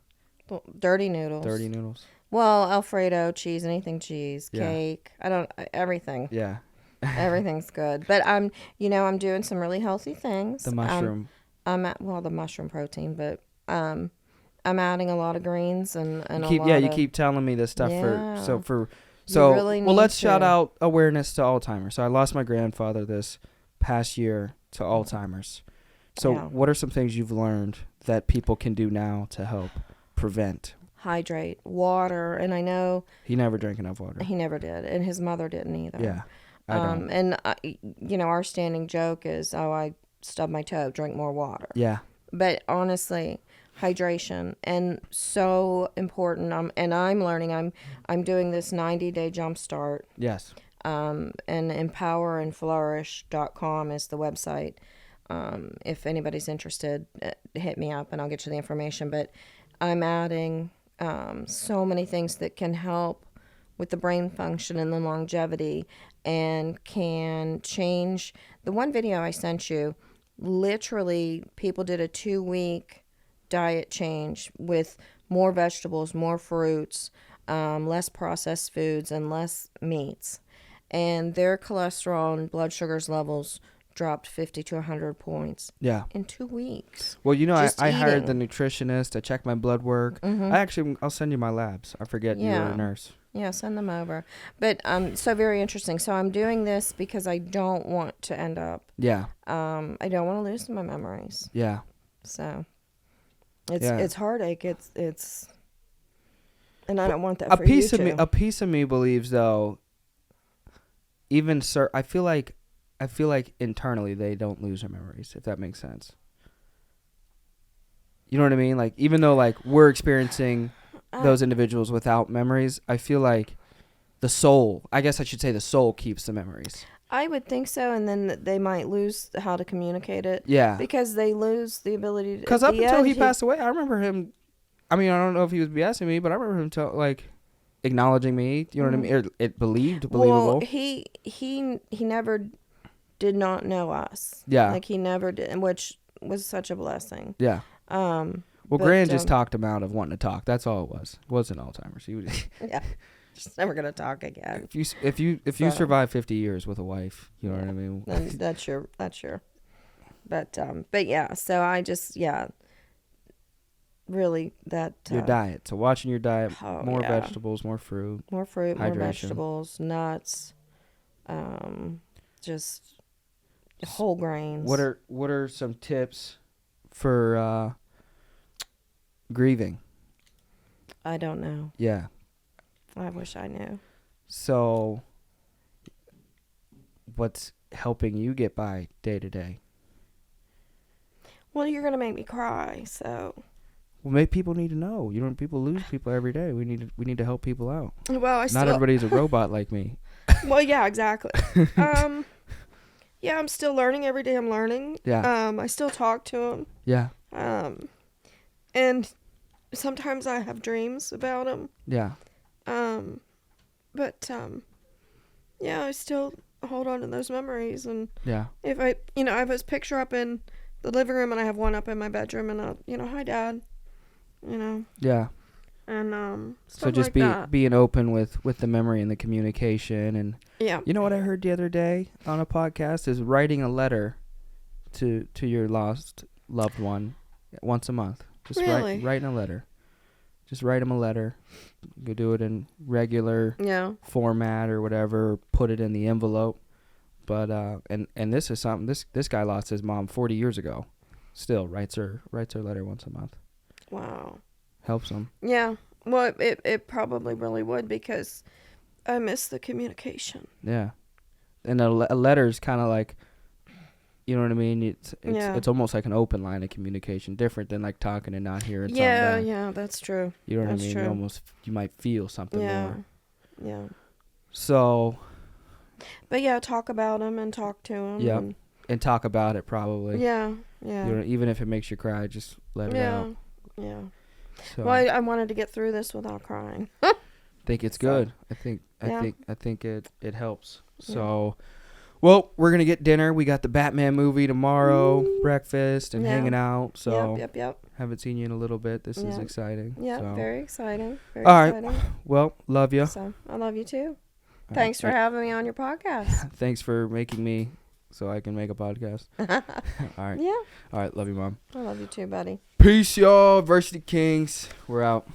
Dirty noodles. Dirty noodles. Well, Alfredo cheese, anything cheese, Yeah. cake. Everything. Yeah. Everything's good. But I'm doing some really healthy things. The mushroom. The mushroom protein, but I'm adding a lot of greens and you keep telling me this stuff really let's need shout to. out awareness to Alzheimer's. So I lost my grandfather this past year to Alzheimer's. So what are some things you've learned that people can do now to help prevent? Hydrate, water, and I know He never drank enough water. he never did, and his mother didn't either. Yeah, I don't. And our standing joke is, I stubbed my toe, drink more water. Yeah. But honestly, hydration and so important. I'm learning. I'm doing this 90-day jump start. Yes. And empowerandflourish.com is the website. If anybody's interested, hit me up and I'll get you the information. But I'm adding so many things that can help with the brain function and the longevity and can change. The one video I sent you, literally people did a 2-week diet change with more vegetables, more fruits, less processed foods, and less meats. And their cholesterol and blood sugars levels dropped 50 to 100 points. Yeah. In 2 weeks. Well, I hired the nutritionist. I checked my blood work. Mm-hmm. I'll send you my labs. I forget you were a nurse. Yeah, send them over. But so very interesting. So I'm doing this because I don't want to end up. Yeah. I don't want to lose my memories. Yeah. So it's heartache. It's and I don't want that A for piece you of me. too. A piece of me believes though. I feel like internally they don't lose their memories, if that makes sense. You know what I mean? Like, even though like we're experiencing those individuals without memories, I feel like the soul keeps the memories. I would think so, and then they might lose how to communicate it. Yeah. Because they lose the ability to. Because up until he passed away, I remember him. I mean, I don't know if he was BSing me, but I remember him acknowledging me. You know what I mean? It believable. Well, he never did not know us. Yeah. Like he never did, which was such a blessing. Yeah. Well, Gran just talked him out of wanting to talk. That's all it was. It wasn't Alzheimer's. He was yeah. Just never gonna talk again. If you survive 50 years with a wife, you know what I mean. Then that's sure. But yeah. So I just really that your diet. So watching your diet, more yeah. vegetables, more fruit, more hydration. vegetables, nuts, just whole grains. What are some tips for grieving? I don't know. Yeah. I wish I knew. So, what's helping you get by day to day? Well, you're gonna make me cry, so. Well, people need to know. People lose people every day. We need to help people out. Well, Not everybody's a robot like me. Well, yeah, exactly. Yeah, I'm still learning. Every day I'm learning. Yeah. I still talk to him. Yeah. And sometimes I have dreams about him. Yeah. But yeah, I still hold on to those memories. And yeah. if I have his picture up in the living room and I have one up in my bedroom and hi Dad, Yeah. And stuff so just like being open with the memory and the communication. And yeah. You know what I heard the other day on a podcast is writing a letter to your lost loved one once a month. Just really? writing a letter. Just write him a letter. You could do it in regular format or whatever. Put it in the envelope. But and this is something. This guy lost his mom 40 years ago. Still writes her letter once a month. Wow. Helps him. Yeah. Well, it probably really would, because I miss the communication. Yeah. And a letter is kind of like, you know what I mean? It's almost like an open line of communication, different than like talking and not hearing something back. Yeah, that's true. You know what that's I mean? True. You might feel something more. Yeah. So. But yeah, talk about him and talk to him. Yeah. And talk about it probably. Yeah. You know, even if it makes you cry, just let it out. Yeah. So. Well, I wanted to get through this without crying. I think it's good. I think it helps. So, well, we're gonna get dinner. We got the Batman movie tomorrow, breakfast, and hanging out. So, yep. Haven't seen you in a little bit. This is exciting. Yeah, so. Very exciting. Very All exciting. right. Well, love you. So I love you too. Thanks for having me on your podcast. Thanks for making me so I can make a podcast. All right. Yeah. All right. Love you, Mom. I love you too, buddy. Peace, y'all. Varsity Kings. We're out.